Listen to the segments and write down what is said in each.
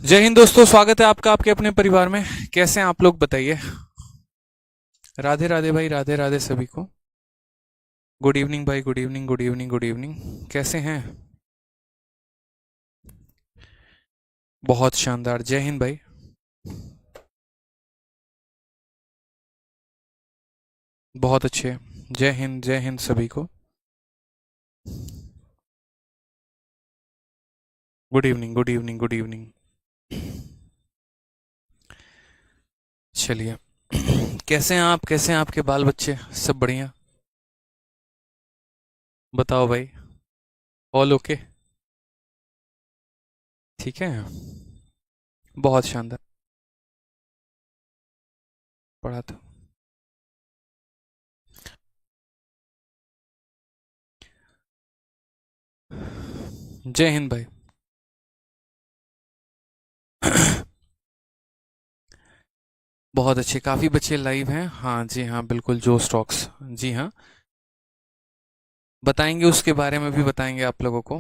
जय हिंद दोस्तों, स्वागत है आपका आपके अपने परिवार में। कैसे हैं आप लोग, बताइए। राधे राधे भाई, राधे राधे सभी को। गुड इवनिंग भाई, good evening, good evening, good evening. कैसे हैं? बहुत शानदार। जय हिंद भाई। बहुत अच्छे। जय हिंद, जय हिंद सभी को। Good evening, good evening, good evening. चलिए। कैसे हैं आप, कैसे हैं आपके बाल बच्चे? सब बढ़िया? बताओ भाई। All okay? ठीक है। बहुत शानदार। पढ़ा था। जय हिंद भाई। बहुत अच्छे, काफ़ी बच्चे लाइव हैं। हाँ जी, हाँ बिल्कुल, जो स्टॉक्स। जी हाँ, बताएंगे, उसके बारे में भी बताएंगे आप लोगों को।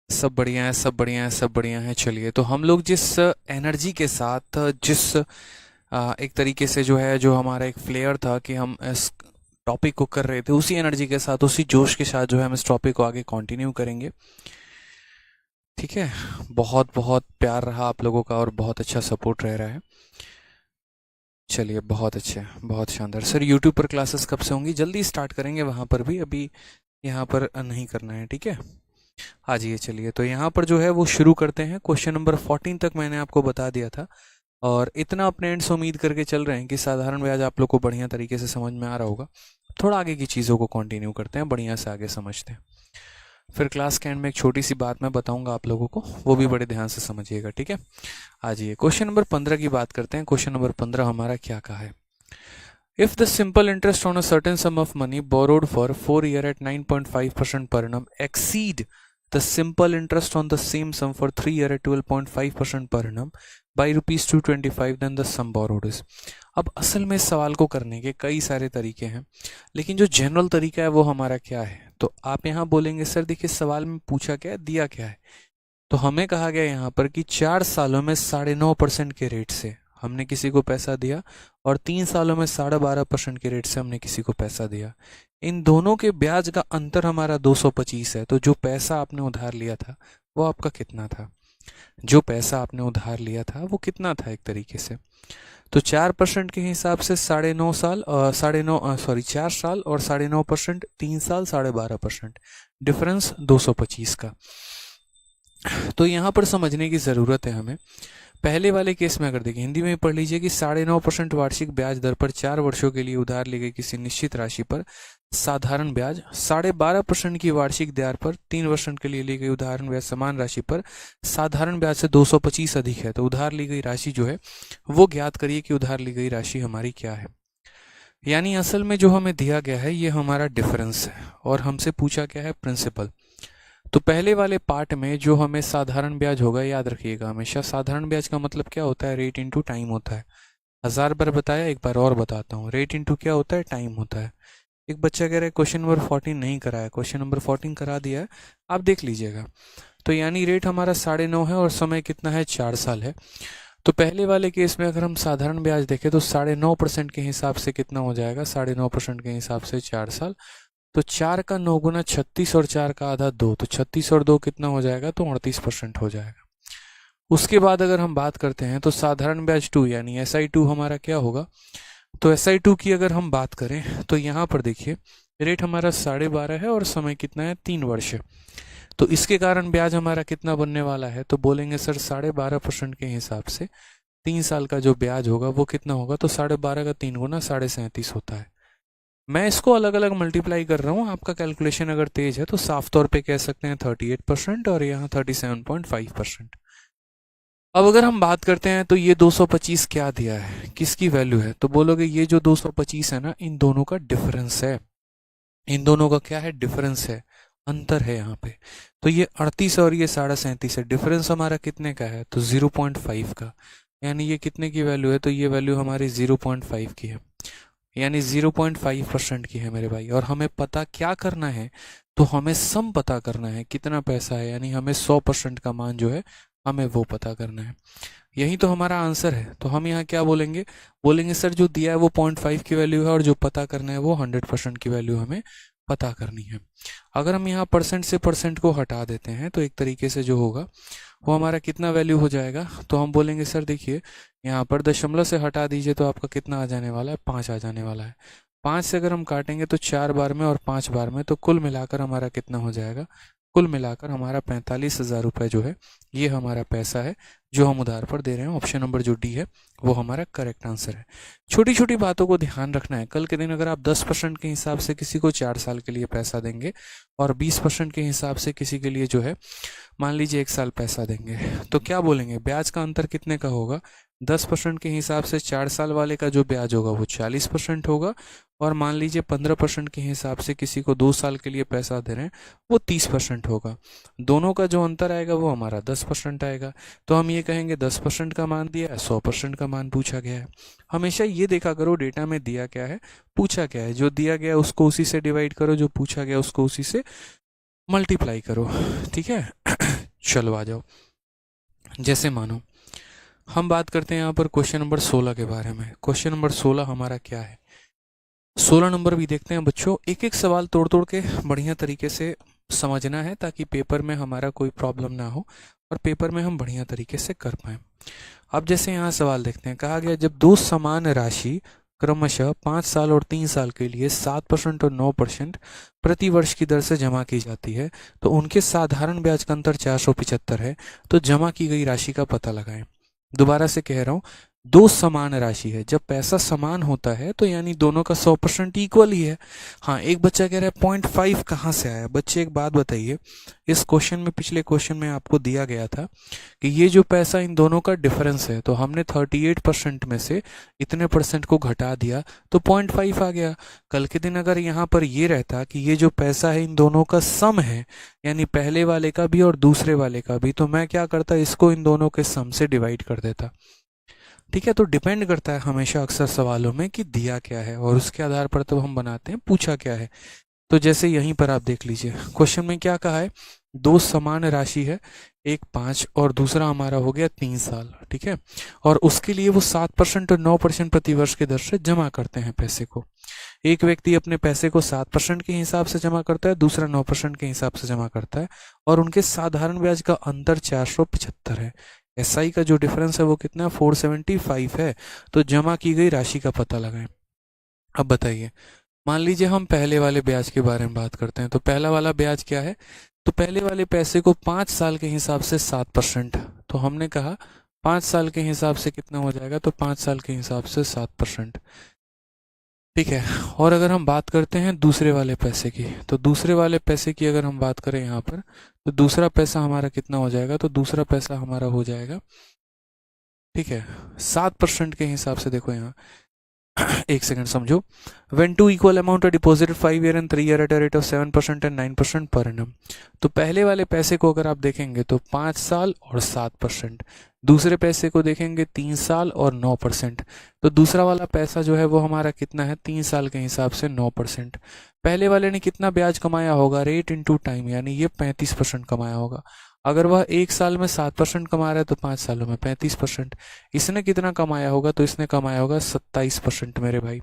सब बढ़िया है, सब बढ़िया है, सब बढ़िया है। चलिए, तो हम लोग जिस एनर्जी के साथ, जिस एक तरीके से जो है, जो हमारा एक फ्लेयर था कि हम इस टॉपिक को कर रहे थे, उसी एनर्जी के साथ, उसी जोश के साथ जो है हम इस टॉपिक को आगे कंटिन्यू करेंगे। ठीक है। बहुत बहुत प्यार रहा आप लोगों का और बहुत अच्छा सपोर्ट रह रहा है। चलिए, बहुत अच्छे, बहुत शानदार। सर, यूट्यूब पर क्लासेस कब से होंगी? जल्दी स्टार्ट करेंगे वहाँ पर भी, अभी यहाँ पर नहीं करना है, ठीक है। हाँ जी, ये चलिए, तो यहाँ पर जो है वो शुरू करते हैं। क्वेश्चन नंबर 14 तक मैंने आपको बता दिया था, और इतना अपने एंड से उम्मीद करके चल रहे हैं कि साधारण ब्याज आप लोग को बढ़िया तरीके से समझ में आ रहा होगा। थोड़ा आगे की चीज़ों को कंटिन्यू करते हैं, बढ़िया से आगे समझते हैं। फिर क्लास के एंड में एक छोटी सी बात मैं बताऊंगा आप लोगों को, वो भी बड़े ध्यान से समझिएगा, ठीक है। आ जाइए, क्वेश्चन नंबर 15 की बात करते हैं। क्वेश्चन नंबर 15 हमारा क्या कहा है? If the simple interest on a certain sum of money borrowed for 4 years at 9.5% per annum exceed the simple interest on the same sum for 3 years at 12.5% per annum by rupees 225, then the sum borrowed is। अब असल में इस सवाल को करने के कई सारे तरीके हैं, लेकिन जो जनरल तरीका है वो हमारा क्या है? तो आप यहाँ बोलेंगे, सर देखिए सवाल में पूछा क्या है, दिया क्या है। तो हमें कहा गया यहाँ पर कि 4 सालों में 9.5% के रेट से हमने किसी को पैसा दिया, और 3 सालों में 12.5% के रेट से हमने किसी को पैसा दिया। इन दोनों के ब्याज का अंतर हमारा 225 है। तो जो पैसा आपने उधार लिया था वो आपका कितना था? जो पैसा आपने उधार लिया था वो कितना था एक तरीके से? तो 4% के हिसाब से 9.5 साल, 4 साल और 9.5%, 3 साल 12.5%, डिफरेंस 225 का। तो यहाँ पर समझने की ज़रूरत है हमें। पहले वाले केस में अगर देखें, हिंदी में पढ़ लीजिए कि 9.5% वार्षिक ब्याज दर पर 4 वर्षों के लिए उधार ली गई किसी निश्चित राशि पर साधारण ब्याज, 12.5% की वार्षिक दर पर 3 वर्षों के लिए ली गई उदाहरण ब्याज समान राशि पर साधारण ब्याज से 225 अधिक है। तो उधार ली गई राशि जो है वो ज्ञात करिए कि उधार ली गई राशि हमारी क्या है। यानी असल में जो हमें दिया गया है ये हमारा डिफरेंस है, और हमसे पूछा क्या है, प्रिंसिपल। तो पहले वाले पार्ट में जो हमें साधारण ब्याज होगा, याद रखिएगा हमेशा साधारण ब्याज का मतलब क्या होता है, रेट इनटू टाइम होता है। 1000 बार बताया, एक बार और बताता हूँ, रेट इनटू क्या होता है, टाइम होता है। एक बच्चा कह रहा है क्वेश्चन नंबर 14 नहीं करा है, क्वेश्चन नंबर 14 करा दिया है, आप देख लीजिएगा। तो यानी रेट हमारा 9.5 है और समय कितना है, 4 साल है। तो पहले वाले केस में अगर हम साधारण ब्याज देखें तो 9.5% के हिसाब से कितना हो जाएगा, 9.5% के हिसाब से 4 साल। तो 4 का 9 गुना 36 और 4 का आधा 2, तो 36 और 2 कितना हो जाएगा, तो 38% हो जाएगा। उसके बाद अगर हम बात करते हैं तो साधारण ब्याज 2 यानी SI2 हमारा क्या होगा। तो SI2 की अगर हम बात करें तो यहाँ पर देखिए रेट हमारा 12.5 है और समय कितना है, 3 वर्ष। तो इसके कारण ब्याज हमारा कितना बनने वाला है, तो बोलेंगे सर 12.5% के हिसाब से 3 साल का जो ब्याज होगा वो कितना होगा, तो 12.5 का 3 गुना 37.5 होता है। मैं इसको अलग अलग मल्टीप्लाई कर रहा हूँ, आपका कैलकुलेशन अगर तेज है तो साफ तौर पे कह सकते हैं 38% और यहाँ 37.5%। अब अगर हम बात करते हैं तो ये 225 क्या दिया है, किसकी वैल्यू है, तो बोलोगे ये जो 225 है ना, इन दोनों का डिफरेंस है। इन दोनों का क्या है, डिफरेंस है, अंतर है यहाँ पे। तो ये 38 और ये 37.5 है, डिफरेंस हमारा कितने का है, तो 0.5 का। यानी ये कितने की वैल्यू है, तो ये वैल्यू हमारी 0.5 की है। यानी 0.5% की है मेरे भाई। और हमें पता क्या करना है, तो हमें सम पता करना है कितना पैसा है, यानी हमें 100% का मान जो है हमें वो पता करना है। यही तो हमारा आंसर है। तो हम यहाँ क्या बोलेंगे, बोलेंगे सर जो दिया है वो 0.5 की वैल्यू है और जो पता करना है वो 100% की वैल्यू हमें पता करनी है। अगर हम यहाँ परसेंट से परसेंट को हटा देते हैं तो एक तरीके से जो होगा वो हमारा कितना वैल्यू हो जाएगा, तो हम बोलेंगे सर देखिए यहाँ पर दशमलव से हटा दीजिए तो आपका कितना आ जाने वाला है, 5 आ जाने वाला है। 5 से अगर हम काटेंगे तो 4 बार में और 5 बार में, तो कुल मिलाकर हमारा कितना हो जाएगा, कुल मिलाकर हमारा 45,000 रुपये जो है ये हमारा पैसा है जो हम उधार पर दे रहे हैं। ऑप्शन नंबर जो डी है वो हमारा करेक्ट आंसर है। छोटी छोटी बातों को ध्यान रखना है। कल के दिन अगर आप 10% के हिसाब से किसी को 4 साल के लिए पैसा देंगे और 20% के हिसाब से किसी के लिए जो है मान लीजिए 1 साल पैसा देंगे, तो क्या बोलेंगे ब्याज का अंतर कितने का होगा। 10% के हिसाब से 4 साल वाले का जो ब्याज होगा वो 40% होगा, और मान लीजिए 15% के हिसाब से किसी को 2 साल के लिए पैसा दे रहे हैं वो 30% होगा। दोनों का जो अंतर आएगा वो हमारा 10% आएगा। तो हम ये कहेंगे 10% का मान दिया है, 100% का मान पूछा गया है। हमेशा ये देखा करो डेटा में दिया क्या है, पूछा क्या है। जो दिया गया उसको उसी से डिवाइड करो, जो पूछा गया उसको उसी से मल्टीप्लाई करो। ठीक है चलो आ जाओ। जैसे मानो हम बात करते हैं यहाँ पर क्वेश्चन नंबर 16 के बारे में। क्वेश्चन नंबर 16 हमारा क्या है, 16 नंबर भी देखते हैं बच्चों। एक एक सवाल तोड़ तोड़ के बढ़िया तरीके से समझना है ताकि पेपर में हमारा कोई प्रॉब्लम ना हो और पेपर में हम बढ़िया तरीके से कर पाए। अब जैसे यहाँ सवाल देखते हैं, कहा गया जब दो समान राशि क्रमशः 5 साल और 3 साल के लिए 7% और 9% प्रति वर्ष की दर से जमा की जाती है, तो उनके साधारण ब्याज का अंतर 475 है, तो जमा की गई राशि का पता लगाएं। दोबारा से कह रहा हूं, दो समान राशि है। जब पैसा समान होता है तो यानी दोनों का 100% इक्वल ही है। हाँ, एक बच्चा कह रहा है 0.5 कहाँ से आया। बच्चे एक बात बताइए, इस क्वेश्चन में, पिछले क्वेश्चन में आपको दिया गया था कि ये जो पैसा इन दोनों का डिफरेंस है, तो हमने 38% में से इतने परसेंट को घटा दिया तो 0.5 आ गया। कल के दिन अगर यहाँ पर ये रहता कि ये जो पैसा है इन दोनों का सम है, यानी पहले वाले का भी और दूसरे वाले का भी, तो मैं क्या करता, इसको इन दोनों के सम से डिवाइड कर देता। ठीक है, तो डिपेंड करता है हमेशा अक्सर सवालों में कि दिया क्या है और उसके आधार पर तो हम बनाते हैं पूछा क्या है। तो जैसे यहीं पर आप देख लीजिए क्वेश्चन में क्या कहा है, दो समान राशि है, एक 5 और दूसरा हमारा हो गया 3 साल। ठीक है, और उसके लिए वो 7% और 9% प्रति वर्ष के दर से जमा करते हैं पैसे को। एक व्यक्ति अपने पैसे को 7% के हिसाब से जमा करता है, दूसरा 9% के हिसाब से जमा करता है, और उनके साधारण ब्याज का अंतर 475 है। एसआई का जो डिफरेंस है वो कितना, 475 है। तो जमा की गई राशि का पता लगाएं। अब बताइए, मान लीजिए हम पहले वाले ब्याज के बारे में बात करते हैं। तो पहला वाला ब्याज क्या है, तो पहले वाले पैसे को 5 साल के हिसाब से 7%, तो हमने कहा 5 साल के हिसाब से कितना हो जाएगा, तो 5 साल के हिसाब से 7%। ठीक है, और अगर हम बात करते हैं दूसरे वाले पैसे की, तो दूसरे वाले पैसे की अगर हम बात करें यहाँ पर, तो दूसरा पैसा हमारा कितना हो जाएगा, तो दूसरा पैसा हमारा हो जाएगा, ठीक है, 7% के हिसाब से। देखो यहाँ एक सेकंड समझो। When two equal amount are deposited 5 year and 3 year at a rate of 7% and 9% per annum, तो पहले वाले पैसे को अगर आप देखेंगे तो 5 साल और 7%, दूसरे पैसे को देखेंगे 3 साल और 9%। तो दूसरा वाला पैसा जो है वो हमारा कितना है, 3 साल के हिसाब से 9%। पहले वाले ने कितना ब्याज कमाया होगा, रेट इनटू टाइम, यानी ये 35% कमाया होगा। अगर वह 1 साल में 7% कमा रहा है तो 5 सालों में 35%। इसने कितना कमाया होगा, तो इसने कमाया होगा 27% मेरे भाई।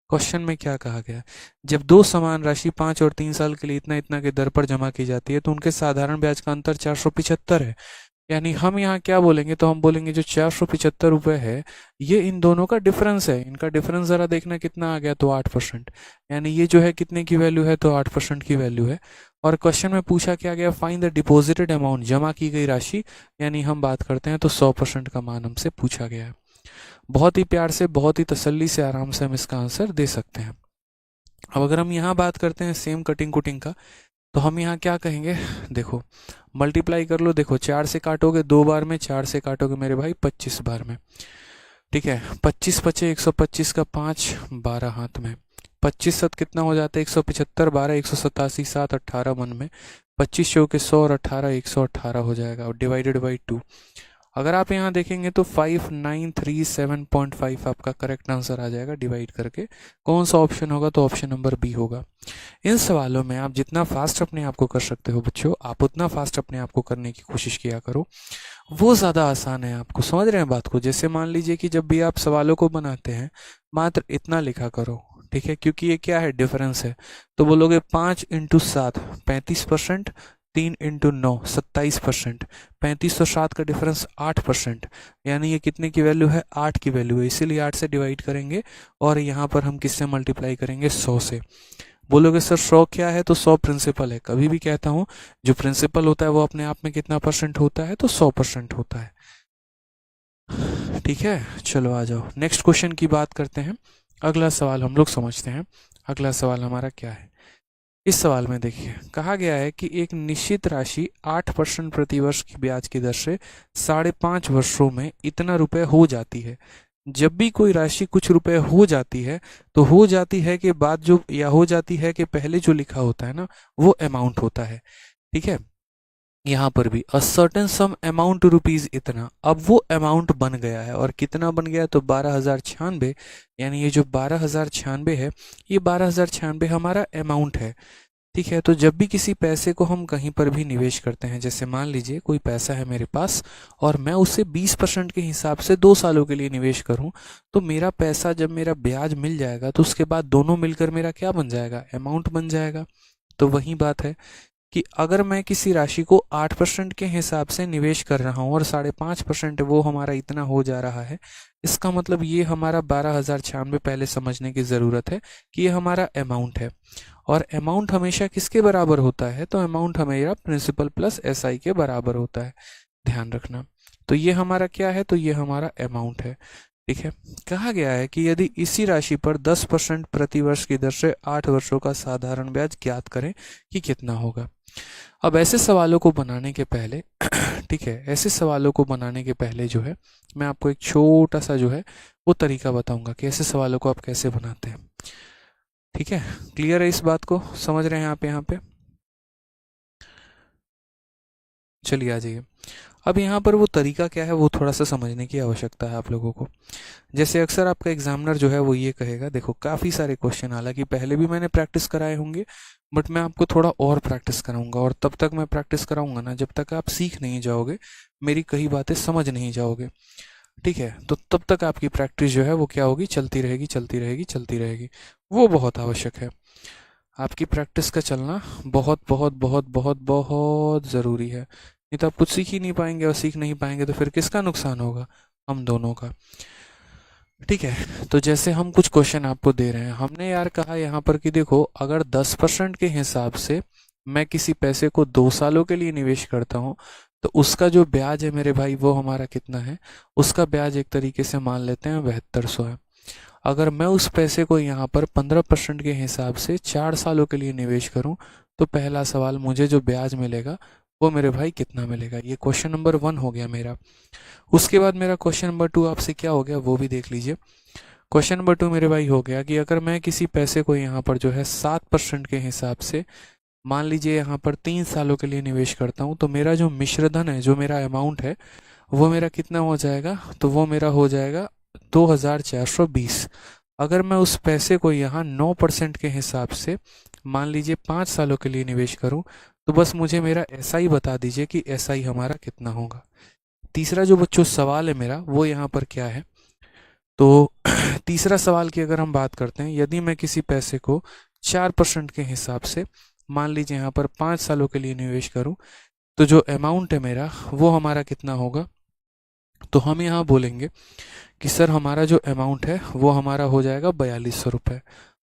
क्वेश्चन में क्या कहा गया, जब दो समान राशि 5 और 3 साल के लिए इतना इतना के दर पर जमा की जाती है तो उनके साधारण ब्याज का अंतर 475 है। यानी हम यहाँ क्या बोलेंगे, तो हम बोलेंगे जो 475 रुपये है ये इन दोनों का डिफरेंस है। इनका डिफरेंस जरा देखना कितना आ गया, तो 8%। यानी ये जो है कितने की वैल्यू है, तो 8% की वैल्यू है। और क्वेश्चन में पूछा क्या गया, फाइंड द डिपॉजिटेड अमाउंट, जमा की गई राशि, यानी हम बात करते हैं तो 100% का मान हमसे पूछा गया है। बहुत ही प्यार से, बहुत ही तसल्ली से, आराम से हम इसका आंसर दे सकते हैं। अब अगर हम यहाँ बात करते हैं सेम कटिंग कुटिंग का, तो हम यहाँ क्या कहेंगे, देखो मल्टीप्लाई कर लो। देखो 4 से काटोगे 2 बार में, 4 से काटोगे मेरे भाई 25 बार में। ठीक है, 25 पचे 125 का 5, 12 हाथ में, 25 सत कितना हो जाता है 175, 12 187, 7 18 मन में, 25 चौके 100 और 18 118 हो जाएगा, और डिवाइडेड बाई 2। अगर आप यहाँ देखेंगे तो 5937.5 आपका करेक्ट आंसर आ जाएगा डिवाइड करके। कौन सा ऑप्शन होगा? तो ऑप्शन नंबर बी होगा। इन सवालों में आप जितना फास्ट अपने आप को कर सकते हो बच्चों, आप उतना फास्ट अपने आप को करने की कोशिश किया करो, वो ज़्यादा आसान है। आपको समझ रहे हैं बात को? जैसे मान लीजिए कि जब भी आप सवालों को बनाते हैं मात्र इतना लिखा करो, ठीक है, क्योंकि ये क्या है, डिफरेंस है। तो बोलोगे 5 × 7 35%, 3 × 9 27%, 35 और 7 का डिफरेंस 8%, यानी ये कितने की वैल्यू है? 8 की वैल्यू है, इसीलिए 8 से डिवाइड करेंगे और यहाँ पर हम किससे मल्टीप्लाई करेंगे? 100 से। बोलोगे सर 100 क्या है? तो 100 प्रिंसिपल है। कभी भी कहता हूँ जो प्रिंसिपल होता है वो अपने आप में कितना परसेंट होता है? तो 100% होता है। ठीक है, चलो आ जाओ नेक्स्ट क्वेश्चन की बात करते हैं। अगला सवाल हम लोग समझते हैं। अगला सवाल हमारा क्या है? इस सवाल में देखिए कहा गया है कि एक निश्चित राशि 8% प्रति वर्ष की ब्याज की दर से 5.5 वर्षों में इतना रुपए हो जाती है। जब भी कोई राशि कुछ रुपए हो जाती है तो हो जाती है के बाद जो, या हो जाती है के पहले जो लिखा होता है ना, वो अमाउंट होता है। ठीक है, यहाँ पर भी a certain sum amount rupees इतना, अब वो अमाउंट बन गया है और कितना बन गया? तो 12,096। यानी ये जो 12,096 है, ये 12,096 हमारा अमाउंट है। ठीक है, तो जब भी किसी पैसे को हम कहीं पर भी निवेश करते हैं, जैसे मान लीजिए कोई पैसा है मेरे पास और मैं उसे 20% के हिसाब से 2 सालों के लिए निवेश करूं, तो मेरा पैसा जब मेरा ब्याज मिल जाएगा तो उसके बाद दोनों मिलकर मेरा क्या बन जाएगा? अमाउंट बन जाएगा। तो वही बात है कि अगर मैं किसी राशि को 8% के हिसाब से निवेश कर रहा हूँ और 5.5% वो हमारा इतना हो जा रहा है, इसका मतलब ये हमारा 12,096 पहले समझने की ज़रूरत है कि ये हमारा अमाउंट है। और अमाउंट हमेशा किसके बराबर होता है? तो अमाउंट हमेशा प्रिंसिपल प्लस एसआई के बराबर होता है, ध्यान रखना। तो ये हमारा क्या है? तो ये हमारा अमाउंट है। ठीक है, कहा गया है कि यदि इसी राशि पर 10% प्रति वर्ष की दर से 8 वर्षों का साधारण ब्याज ज्ञात करें कि कितना होगा। अब ऐसे सवालों को बनाने के पहले ठीक है, ऐसे सवालों को बनाने के पहले जो है मैं आपको एक छोटा सा जो है वो तरीका बताऊंगा कि ऐसे सवालों को आप कैसे बनाते हैं। ठीक है, क्लियर है इस बात को? समझ रहे हैं आप यहाँ पे? चलिए आ जाइए। अब यहाँ पर वो तरीका क्या है वो थोड़ा सा समझने की आवश्यकता है आप लोगों को। जैसे अक्सर आपका एग्जामिनर जो है वो ये कहेगा, देखो काफ़ी सारे क्वेश्चन, हालांकि पहले भी मैंने प्रैक्टिस कराए होंगे, बट मैं आपको थोड़ा और प्रैक्टिस कराऊंगा, और तब तक मैं प्रैक्टिस कराऊंगा ना जब तक आप सीख नहीं जाओगे, मेरी कई बातें समझ नहीं जाओगे। ठीक है, तो तब तक आपकी प्रैक्टिस जो है वो क्या होगी? चलती रहेगी, चलती रहेगी, चलती रहेगी। वो बहुत आवश्यक है। आपकी प्रैक्टिस का चलना बहुत बहुत बहुत बहुत बहुत ज़रूरी है। नहीं तो आप कुछ सीख ही नहीं पाएंगे, और सीख नहीं पाएंगे तो फिर किसका नुकसान होगा? हम दोनों का। ठीक है, तो जैसे हम कुछ क्वेश्चन आपको दे रहे हैं, हमने यार कहा यहाँ पर कि देखो अगर 10% के हिसाब से मैं किसी पैसे को 2 सालों के लिए निवेश करता हूँ तो उसका जो ब्याज है मेरे भाई वो हमारा कितना है? उसका ब्याज एक तरीके से मान लेते हैं 7200 है। अगर मैं उस पैसे को यहाँ पर 15% के हिसाब से 4 सालों के लिए निवेश करूँ तो पहला सवाल, मुझे जो ब्याज मिलेगा वो मेरे भाई कितना मिलेगा? ये क्वेश्चन नंबर 1 हो गया मेरा। उसके बाद मेरा क्वेश्चन नंबर 2 आपसे क्या हो गया वो भी देख लीजिए। क्वेश्चन नंबर 2 मेरे भाई हो गया कि अगर मैं किसी पैसे को यहाँ पर जो है 7% के हिसाब से मान लीजिए यहाँ पर 3 सालों के लिए निवेश करता हूँ, तो मेरा जो मिश्रधन है, जो मेरा अमाउंट है, वो मेरा कितना हो जाएगा? तो वो मेरा हो जाएगा 2,420। अगर मैं उस पैसे को यहाँ 9% के हिसाब से मान लीजिए 5 सालों के लिए निवेश करूँ, तो बस मुझे मेरा एसआई बता दीजिए कि एसआई हमारा कितना होगा। तीसरा जो बच्चों सवाल है मेरा वो यहाँ पर क्या है? तो तीसरा सवाल की अगर हम बात करते हैं, यदि मैं किसी पैसे को 4% के हिसाब से मान लीजिए यहाँ पर 5 सालों के लिए निवेश करूँ, तो जो अमाउंट है मेरा वो हमारा कितना होगा? तो हम यहाँ बोलेंगे कि सर हमारा जो अमाउंट है वो हमारा हो जाएगा 4200 रुपये।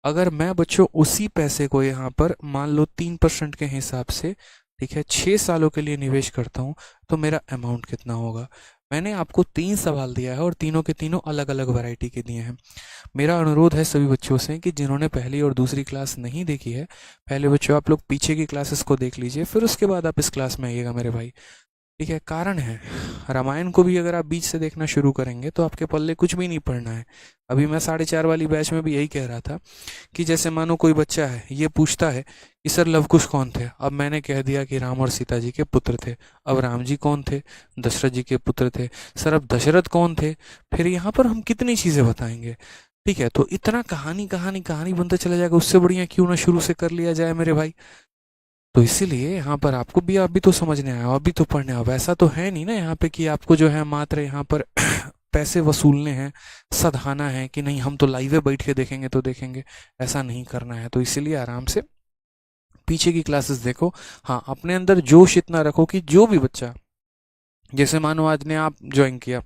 अगर मैं बच्चों उसी पैसे को यहाँ पर मान लो 3% के हिसाब से, ठीक है, 6 सालों के लिए निवेश करता हूँ तो मेरा अमाउंट कितना होगा? मैंने आपको 3 सवाल दिया है और तीनों के तीनों अलग अलग वैरायटी के दिए हैं। मेरा अनुरोध है सभी बच्चों से कि जिन्होंने पहली और दूसरी क्लास नहीं देखी है, पहले बच्चों आप लोग पीछे की क्लासेस को देख लीजिए, फिर उसके बाद आप इस क्लास में आइएगा मेरे भाई। ठीक है, कारण है, रामायण को भी अगर आप बीच से देखना शुरू करेंगे तो आपके पल्ले कुछ भी नहीं पड़ना है। अभी मैं 4:30 वाली बैच में भी यही कह रहा था कि जैसे मानो कोई बच्चा है, ये पूछता है कि सर लव कुश कौन थे, अब मैंने कह दिया कि राम और सीता जी के पुत्र थे। अब राम जी कौन थे, दशरथ जी के पुत्र थे। सर अब दशरथ कौन थे, फिर यहाँ पर हम कितनी चीज़ें बताएंगे। ठीक है, तो इतना कहानी कहानी कहानी बनता चला जाएगा, उससे बढ़िया क्यों ना शुरू से कर लिया जाए मेरे भाई। तो इसीलिए यहाँ पर आपको भी, आप भी तो समझने आए हो, आप भी तो पढ़ने आओ। ऐसा तो है नहीं ना यहाँ पे कि आपको जो है मात्र यहाँ पर पैसे वसूलने हैं, सधाना है कि नहीं हम तो लाइव बैठ के देखेंगे तो देखेंगे। ऐसा नहीं करना है, तो इसीलिए आराम से पीछे की क्लासेस देखो। हाँ, अपने अंदर जोश इतना रखो कि जो भी बच्चा, जैसे मानो आज ने आप ज्वाइन किया,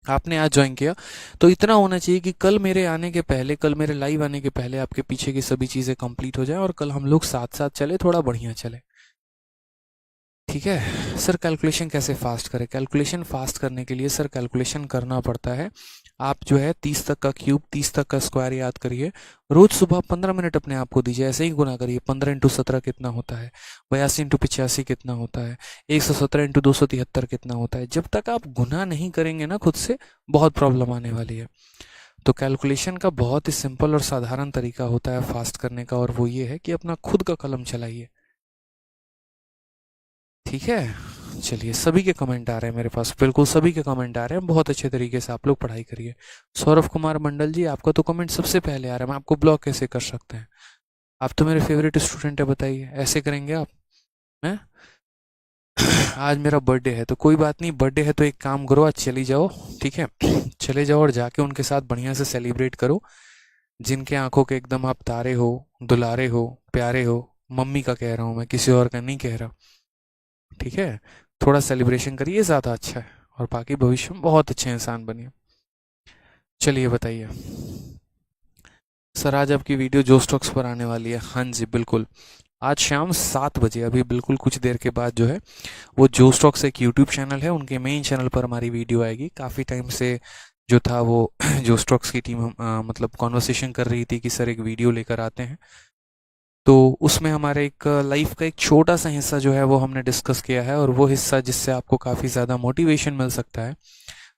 आपने आज ज्वाइन किया, तो इतना होना चाहिए कि कल मेरे आने के पहले, कल मेरे लाइव आने के पहले आपके पीछे की सभी चीज़ें कंप्लीट हो जाए और कल हम लोग साथ साथ चले, थोड़ा बढ़िया चले। ठीक है सर, कैलकुलेशन कैसे फास्ट करें। कैलकुलेशन फास्ट करने के लिए सर कैलकुलेशन करना पड़ता है। आप जो है 30 तक का क्यूब, 30 तक का स्क्वायर याद करिए। रोज सुबह 15 मिनट अपने आप को दीजिए, ऐसे ही गुना करिए। 15 इंटू 17 कितना होता है, 82 इंटू 85 कितना होता है, 117 इंटू 273 कितना होता है। जब तक आप गुना नहीं करेंगे ना खुद से, बहुत प्रॉब्लम आने वाली है। तो कैलकुलेशन का बहुत ही सिंपल और साधारण तरीका होता है फास्ट करने का, और वो ये है कि अपना खुद का कलम चलाइए। ठीक है, चलिए सभी के कमेंट आ रहे हैं मेरे पास, बिल्कुल सभी के कमेंट आ रहे हैं। बहुत अच्छे तरीके से आप लोग पढ़ाई करिए। सौरभ कुमार मंडल जी, आपका तो कमेंट सबसे पहले आ रहा है, मैं आपको ब्लॉक कैसे कर सकते हैं। आप तो मेरे फेवरेट स्टूडेंट है, बताइए ऐसे करेंगे आप हैं। आज मेरा बर्थडे है, तो कोई बात नहीं, बर्थडे है तो एक काम करो, आज चली जाओ। ठीक है चले जाओ और जाके उनके साथ बढ़िया से सेलिब्रेट करो। जिनके आंखों के एकदम आप तारे हो, दुलारे हो, प्यारे हो। मम्मी का कह रहा हूँ मैं, किसी और का नहीं कह रहा। ठीक है, थोड़ा सेलिब्रेशन करिए, ज़्यादा अच्छा है, और बाकी भविष्य में बहुत अच्छे इंसान बनिए। चलिए बताइए सर, आज आपकी वीडियो जो स्टॉक्स पर आने वाली है। हाँ जी बिल्कुल, आज शाम 7 बजे, अभी बिल्कुल कुछ देर के बाद जो है वो जो स्टॉक्स एक यूट्यूब चैनल है, उनके मेन चैनल पर हमारी वीडियो आएगी। काफ़ी टाइम से जो था वो जो स्टॉक्स की टीम मतलब कॉन्वर्सेशन कर रही थी कि सर एक वीडियो लेकर आते हैं। तो उसमें हमारे एक लाइफ का एक छोटा सा हिस्सा जो है वो हमने डिस्कस किया है, और वो हिस्सा जिससे आपको काफ़ी ज़्यादा मोटिवेशन मिल सकता है।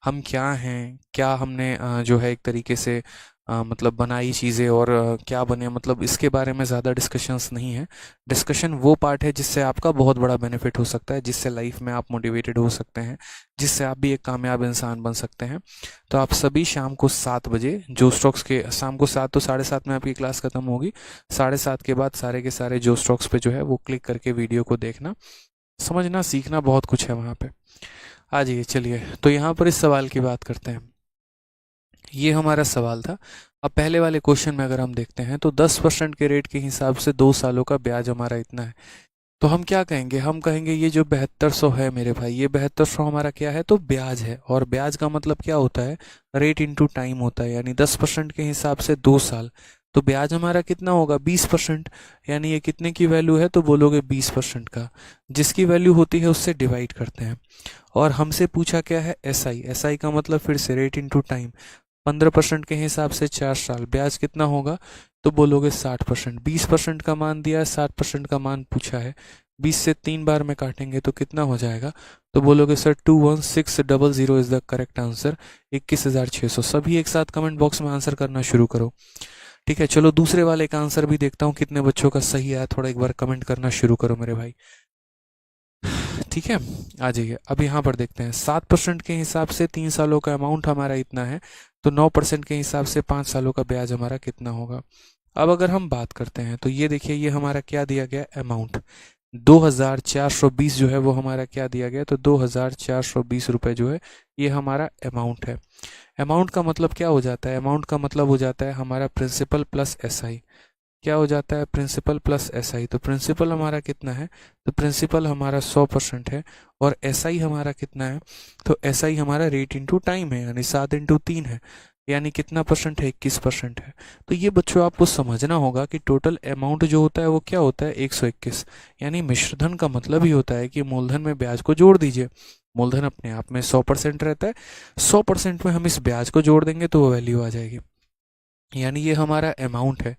हम क्या हैं, क्या हमने जो है एक तरीके से मतलब बनाई चीज़ें, और क्या बने, मतलब इसके बारे में ज़्यादा डिस्कशंस नहीं है। डिस्कशन वो पार्ट है जिससे आपका बहुत बड़ा बेनिफिट हो सकता है, जिससे लाइफ में आप मोटिवेटेड हो सकते हैं, जिससे आप भी एक कामयाब इंसान बन सकते हैं। तो आप सभी शाम को 7 बजे जो स्टॉक्स के, शाम को 7 तो 7:30 में आपकी क्लास खत्म होगी। 7:30 के बाद सारे के सारे जो स्टॉक्स पे जो है वो क्लिक करके वीडियो को देखना, समझना, सीखना बहुत कुछ है वहाँ पे। आ जाइए, चलिए तो यहाँ पर इस सवाल की बात करते हैं। ये हमारा सवाल था। अब पहले वाले क्वेश्चन में अगर हम देखते हैं तो 10% के रेट के हिसाब से 2 सालों का ब्याज हमारा इतना है। तो हम क्या कहेंगे, हम कहेंगे ये जो 7200 है मेरे भाई, ये 7200 हमारा क्या है, तो ब्याज है। और ब्याज का मतलब क्या होता है, रेट इंटू टाइम होता है। यानी 10% के हिसाब से 2 साल, तो ब्याज हमारा कितना होगा, 20%। यानी ये कितने की वैल्यू है, तो बोलोगे 20% का। जिसकी वैल्यू होती है उससे डिवाइड करते हैं। और हमसे पूछा क्या है, एसआई। एसआई का मतलब फिर से रेट इंटू टाइम। 15% के हिसाब से 4 साल, ब्याज कितना होगा, तो बोलोगे 60%। 20% का मान दिया है, 60% का मान पूछा है। 20 से 3 बार में काटेंगे तो कितना हो जाएगा, तो बोलोगे sir 21600 is the correct answer. 21,600। सभी एक साथ कमेंट बॉक्स में आंसर करना शुरू करो। ठीक है, चलो दूसरे वाले का आंसर भी देखता हूँ कितने बच्चों का सही आया, थोड़ा एक बार कमेंट करना शुरू करो मेरे भाई। ठीक है, आ जाइए। अब यहाँ पर देखते हैं, 7% के हिसाब से 3 सालों का अमाउंट हमारा इतना है, तो 9% के हिसाब से 5 सालों का ब्याज हमारा कितना होगा। अब अगर हम बात करते हैं तो ये देखिए, ये हमारा क्या दिया गया, अमाउंट 2420 जो है वो हमारा क्या दिया गया, तो 2420 रुपये जो है ये हमारा अमाउंट है। अमाउंट का मतलब क्या हो जाता है, अमाउंट का मतलब हो जाता है हमारा प्रिंसिपल प्लस एसआई। क्या हो जाता है, प्रिंसिपल प्लस एसआई। तो प्रिंसिपल हमारा कितना है, तो प्रिंसिपल हमारा 100% है। और एसआई हमारा कितना है, तो एसआई हमारा रेट इंटू टाइम है, यानी 7 इंटू 3 है। यानी कितना परसेंट है, 21% है। तो ये बच्चों आपको समझना होगा कि टोटल अमाउंट जो होता है वो क्या होता है, 121। यानी मिश्रधन का मतलब ही होता है कि मूलधन में ब्याज को जोड़ दीजिए। मूलधन अपने आप में 100% रहता है, 100% में हम इस ब्याज को जोड़ देंगे तो वो वैल्यू आ जाएगी। यानी ये हमारा अमाउंट है।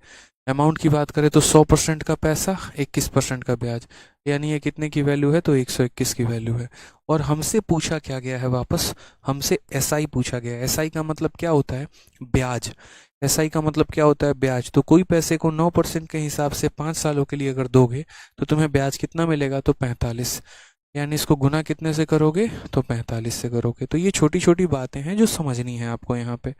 अमाउंट की बात करें तो 100% का पैसा, 21% का ब्याज, यानी ये कितने की वैल्यू है, तो 121 की वैल्यू है। और हमसे पूछा क्या गया है वापस, हमसे एसआई पूछा गया है। एसआई का मतलब क्या होता है, ब्याज। एसआई का मतलब क्या होता है, ब्याज। तो कोई पैसे को 9% के हिसाब से 5 सालों के लिए अगर दोगे तो तुम्हें ब्याज कितना मिलेगा, तो 45। यानी इसको गुना कितने से करोगे, तो 45 से करोगे। तो ये छोटी छोटी बातें हैं जो समझनी है आपको यहाँ पे,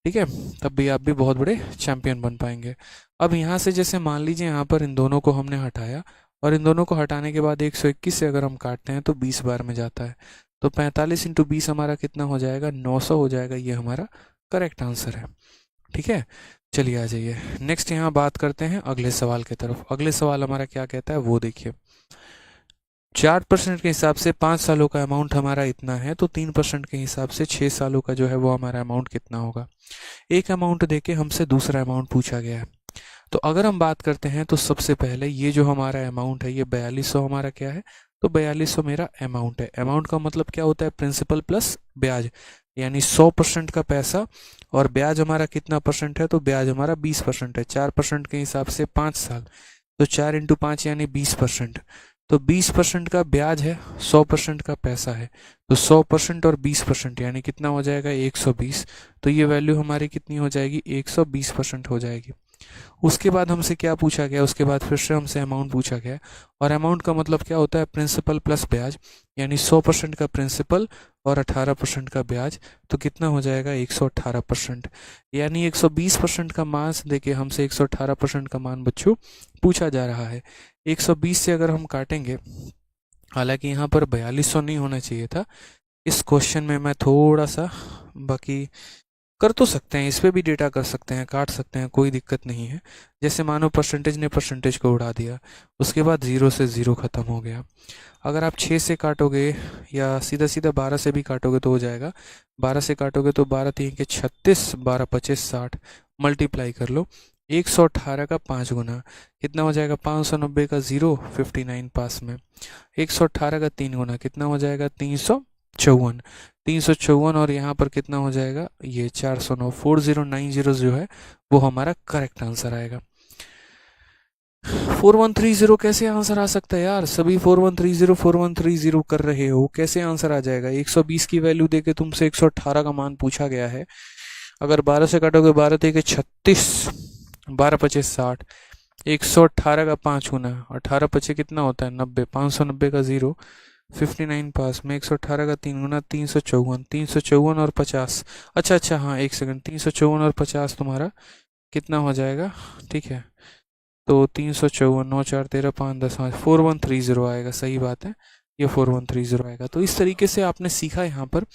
ठीक है। तब भी आप भी बहुत बड़े चैंपियन बन पाएंगे। अब यहाँ से जैसे मान लीजिए यहाँ पर इन दोनों को हमने हटाया, और इन दोनों को हटाने के बाद 121 से अगर हम काटते हैं तो 20 बार में जाता है। तो 45 इंटू 20 हमारा कितना हो जाएगा, 900 हो जाएगा। ये हमारा करेक्ट आंसर है, ठीक है। चलिए आ जाइए नेक्स्ट, यहाँ बात करते हैं अगले सवाल की तरफ। अगले सवाल हमारा क्या कहता है वो देखिए। 4% के हिसाब से 5 सालों का अमाउंट हमारा इतना है, तो 3% के हिसाब से 6 सालों का जो है वो हमारा अमाउंट कितना होगा। एक अमाउंट देके हमसे दूसरा अमाउंट पूछा गया है। तो अगर हम बात करते हैं तो सबसे पहले ये जो हमारा अमाउंट है, ये 4200 हमारा क्या है, तो 4200 मेरा अमाउंट है। अमाउंट का मतलब क्या होता है, प्रिंसिपल प्लस ब्याज, यानी 100% का पैसा। और ब्याज हमारा कितना परसेंट है, तो ब्याज हमारा 20% है। 4% के हिसाब से 5 साल, तो 4 इंटू 5 यानी 20%। तो 20% का ब्याज है, 100% का पैसा है। तो 100% और 20% यानी कितना हो जाएगा, 120। तो ये वैल्यू हमारी कितनी हो जाएगी, 120% हो जाएगी। उसके बाद हमसे क्या पूछा गया, उसके बाद फिर से हमसे अमाउंट पूछा गया। और अमाउंट का मतलब क्या होता है, प्रिंसिपल प्लस ब्याज, यानी 100% का प्रिंसिपल और 18% का ब्याज। तो कितना हो जाएगा, 118%। यानी 120% का मान देके हमसे 118% का मान बच्चों पूछा जा रहा है। 120 से अगर हम काटेंगे, हालांकि यहाँ पर 4200 नहीं होना चाहिए था। इस क्वेश्चन में मैं थोड़ा सा, बाकी कर तो सकते हैं, इस पे भी डेटा कर सकते हैं, काट सकते हैं, कोई दिक्कत नहीं है। जैसे मानो परसेंटेज ने परसेंटेज को उड़ा दिया, उसके बाद 0 से 0 ख़त्म हो गया। अगर आप 6 से काटोगे या सीधा सीधा 12 से भी काटोगे तो हो जाएगा। 12 से काटोगे तो 12 3 के 36, 12 25 60, मल्टीप्लाई कर लो। 118 का 5 गुना कितना हो जाएगा, 590 का 0, 59 पास में। 118 का 3 गुना कितना हो जाएगा, 354। 354 और यहाँ पर कितना हो जाएगा, ये 409, 4090 जो है वो हमारा करेक्ट आंसर आएगा। 4130 कैसे आंसर आ सकता है यार, सभी 4130 4130 कर रहे हो, कैसे आंसर आ जाएगा। 120 की वैल्यू देके तुमसे 118 का मान पूछा गया है। अगर 12 से काटोगे, 12 देके 36, 12 25 60, 118 का 5 गुना, 18 पचे कितना होता है, 90, 590 का 0, 59 पास में। 118 का 3 गुना, 354, 354 और 50। अच्छा अच्छा, हाँ एक सेकंड, 354 और 50 तुम्हारा कितना हो जाएगा, ठीक है। तो 354, 9 4 13 5 10 5, 4130 आएगा, सही बात है, ये 4130 आएगा। तो इस तरीके से आपने सीखा यहाँ पर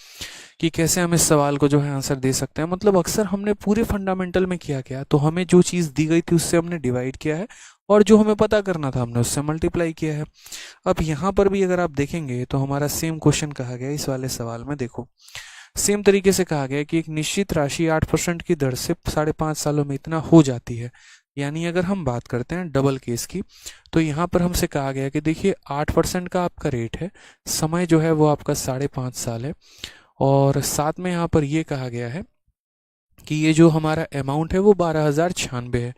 कि कैसे हम इस सवाल को जो है आंसर दे सकते हैं। मतलब अक्सर हमने पूरे फंडामेंटल में किया क्या, तो हमें जो चीज़ दी गई थी उससे हमने डिवाइड किया है, और जो हमें पता करना था हमने उससे मल्टीप्लाई किया है। अब यहाँ पर भी अगर आप देखेंगे तो हमारा सेम क्वेश्चन कहा गया इस वाले सवाल में। देखो सेम तरीके से कहा गया कि एक निश्चित राशि 8% की दर से 5.5 सालों में इतना हो जाती है। यानी अगर हम बात करते हैं डबल केस की, तो यहाँ पर हमसे कहा गया कि देखिए 8% का आपका रेट है, समय जो है वो आपका 5.5 साल है, और साथ में यहाँ पर ये कहा गया है कि ये जो हमारा अमाउंट है वो 12,096 है,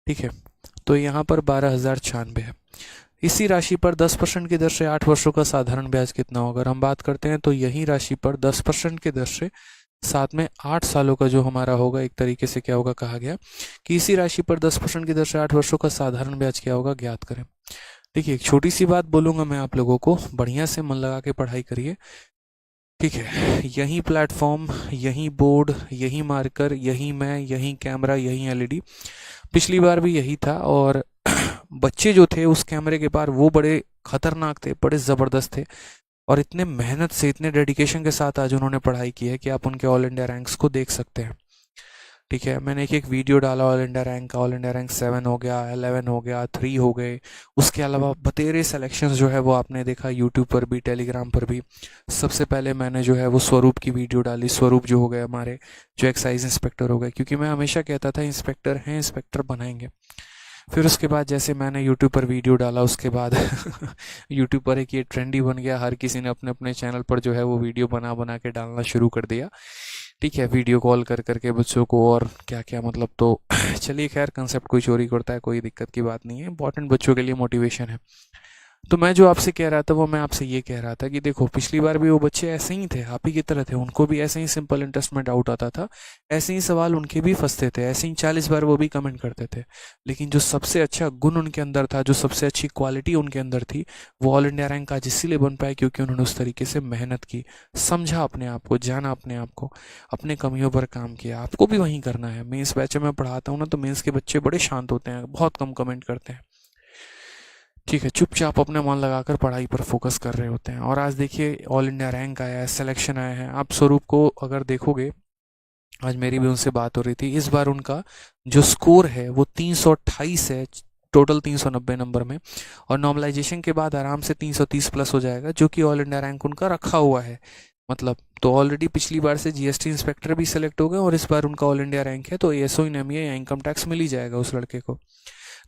ठीक है। तो यहाँ पर 12,096 है। इसी राशि पर 10% की दर से 8 वर्षों का साधारण ब्याज कितना होगा। अगर हम बात करते हैं तो यही राशि पर 10% की दर से साथ में 8 सालों का जो हमारा होगा, एक तरीके से क्या होगा, कहा गया कि इसी राशि पर 10% की दर से 8 वर्षों का साधारण ब्याज क्या होगा, ज्ञात करें। देखिए एक छोटी सी बात बोलूंगा मैं आप लोगों को, बढ़िया से मन लगा के पढ़ाई करिए, ठीक है। यही प्लेटफॉर्म, यही बोर्ड, यही मार्कर, यही मैं, यही कैमरा, यही एलईडी, पिछली बार भी यही था। और बच्चे जो थे उस कैमरे के पार वो बड़े खतरनाक थे, बड़े ज़बरदस्त थे, और इतने मेहनत से, इतने डेडिकेशन के साथ आज उन्होंने पढ़ाई की है कि आप उनके ऑल इंडिया रैंक्स को देख सकते हैं, ठीक है। मैंने एक वीडियो डाला ऑल इंडिया रैंक का, ऑल इंडिया रैंक 7 हो गया, 11 हो गया, 3 हो गए। उसके अलावा बतेरे सिलेक्शंस जो है वो आपने देखा यूट्यूब पर भी, टेलीग्राम पर भी। सबसे पहले मैंने जो है वो स्वरूप की वीडियो डाली, स्वरूप जो हो गए हमारे, जो एक्साइज इंस्पेक्टर हो गए, क्योंकि मैं हमेशा कहता था इंस्पेक्टर हैं, इंस्पेक्टर बनाएंगे। फिर उसके बाद जैसे मैंने यूट्यूब पर वीडियो डाला, उसके बाद यूट्यूब पर एक ये ट्रेंड ही बन गया, हर किसी ने अपने अपने चैनल पर जो है वो वीडियो बना बना के डालना शुरू कर दिया, ठीक है, वीडियो कॉल कर करके बच्चों को और क्या क्या मतलब। तो चलिए खैर, कंसेप्ट कोई चोरी करता है, कोई दिक्कत की बात नहीं है, इंपॉर्टेंट बच्चों के लिए मोटिवेशन है। तो मैं जो आपसे कह रहा था वो मैं आपसे ये कह रहा था कि देखो, पिछली बार भी वो बच्चे ऐसे ही थे, आप ही की तरह थे, उनको भी ऐसे ही सिंपल इंटरेस्ट में डाउट आता था, ऐसे ही सवाल उनके भी फंसते थे, ऐसे ही 40 बार वो भी कमेंट करते थे। लेकिन जो सबसे अच्छा गुण उनके अंदर था, जो सबसे अच्छी क्वालिटी उनके अंदर थी, वो ऑल इंडिया रैंक आज इसीलिए बन पाए क्योंकि उन्होंने उस तरीके से मेहनत की, समझा अपने आप को, जाना अपने आप को, अपने कमियों पर काम किया। आपको भी वही करना है। मेंस बैच में पढ़ाता हूँ ना, तो मेंस के बच्चे बड़े शांत होते हैं, बहुत कम कमेंट करते हैं। ठीक है, चुपचाप अपना मन लगाकर पढ़ाई पर फोकस कर रहे होते हैं। और आज देखिए, ऑल इंडिया रैंक आया है, सिलेक्शन आया है। आप स्वरूप को अगर देखोगे, आज मेरी भी उनसे बात हो रही थी, इस बार उनका जो स्कोर है वो 328 है, टोटल 390 नंबर में, और नॉर्मलाइजेशन के बाद आराम से 330 प्लस हो जाएगा, जो कि ऑल इंडिया रैंक उनका रखा हुआ है। मतलब तो ऑलरेडी पिछली बार से जीएसटी इंस्पेक्टर भी सिलेक्ट हो गए, और इस बार उनका ऑल इंडिया रैंक है, तो एएसओ इन एमईए या इनकम टैक्स मिल ही जाएगा उस लड़के को।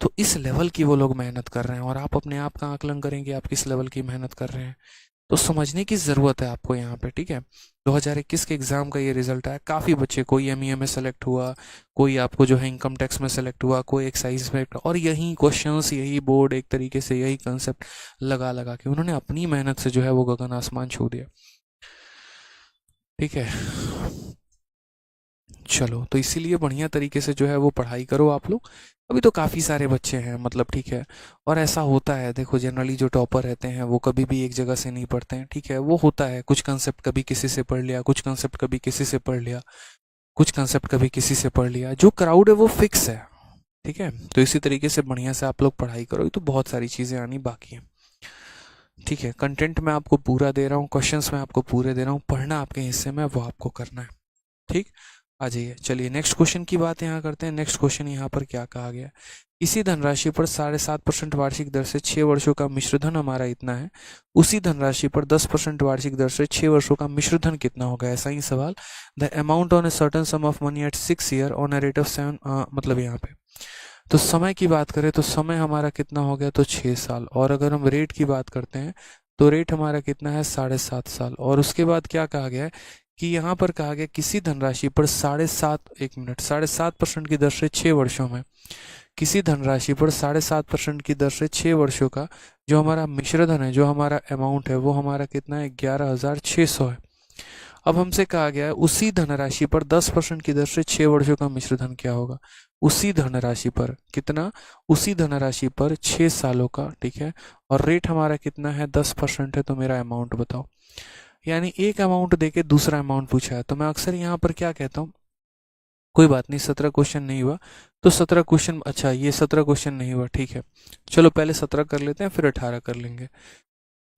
तो इस लेवल की वो लोग मेहनत कर रहे हैं, और आप अपने आप का आकलन करेंगे आप किस लेवल की मेहनत कर रहे हैं। तो समझने की ज़रूरत है आपको यहाँ पे। ठीक है, 2021 के एग्ज़ाम का ये रिजल्ट आया, काफ़ी बच्चे, कोई एमईए में सेलेक्ट हुआ, कोई आपको जो है इनकम टैक्स में सेलेक्ट हुआ, कोई एक्साइज में, और यही क्वेश्चंस, यही बोर्ड, एक तरीके से यही कंसेप्ट लगा लगा के उन्होंने अपनी मेहनत से जो है वो गगन आसमान छू दिया। ठीक है, चलो, तो इसीलिए बढ़िया तरीके से जो है वो पढ़ाई करो आप लोग। अभी तो काफ़ी सारे बच्चे हैं, मतलब ठीक है। और ऐसा होता है, देखो जनरली जो टॉपर रहते हैं वो कभी भी एक जगह से नहीं पढ़ते हैं। ठीक है, वो होता है, कुछ कंसेप्ट कभी किसी से पढ़ लिया, कुछ कंसेप्ट कभी किसी से पढ़ लिया, कुछ कंसेप्ट कभी किसी से पढ़ लिया। जो क्राउड है वो फिक्स है। ठीक है, तो इसी तरीके से बढ़िया से आप लोग पढ़ाई करो, तो बहुत सारी चीज़ें आनी बाकी हैं। ठीक है, कंटेंट मैं आपको पूरा दे रहा हूँ, क्वेश्चंस मैं आपको पूरे दे रहा हूँ, पढ़ना आपके हिस्से में, वो आपको करना है। ठीक, आ जाइए, चलिए नेक्स्ट क्वेश्चन की बात यहाँ करते हैं। नेक्स्ट क्वेश्चन यहाँ पर क्या कहा गया है, इसी धनराशि पर 7.5% वार्षिक दर से 6 वर्षों का मिश्रधन हमारा इतना है, उसी धनराशि पर 10% वार्षिक दर से 6 वर्षों का मिश्रधन कितना होगा, ऐसा ही सवाल। The amount on a certain some of money at 6 year on a rate of 7, मतलब यहाँ पे तो समय की बात करें तो समय हमारा कितना हो गया, तो 6 साल। और अगर हम रेट की बात करते हैं तो रेट हमारा कितना है, 7.5 साल। और उसके बाद क्या कहा गया है कि यहाँ पर कहा गया किसी धनराशि पर 7.5% की दर से 6 वर्षों में, किसी धनराशि पर 7.5% की दर से 6 वर्षों का जो हमारा मिश्रधन है, जो हमारा अमाउंट है, वो हमारा कितना है, 11,600 है। अब हमसे कहा गया है उसी धनराशि पर 10% की दर से 6 वर्षों का मिश्रधन क्या होगा। उसी धनराशि पर कितना, उसी धनराशि पर 6 सालों का। ठीक है, और रेट हमारा कितना है, 10% है, तो मेरा अमाउंट बताओ। यानी एक अमाउंट देके दूसरा अमाउंट पूछा है, तो मैं अक्सर यहाँ पर क्या कहता हूँ, कोई बात नहीं, 17 क्वेश्चन नहीं हुआ तो 17 क्वेश्चन, अच्छा ये 17 क्वेश्चन नहीं हुआ, ठीक है, चलो पहले 17 कर लेते हैं, फिर 18 कर लेंगे।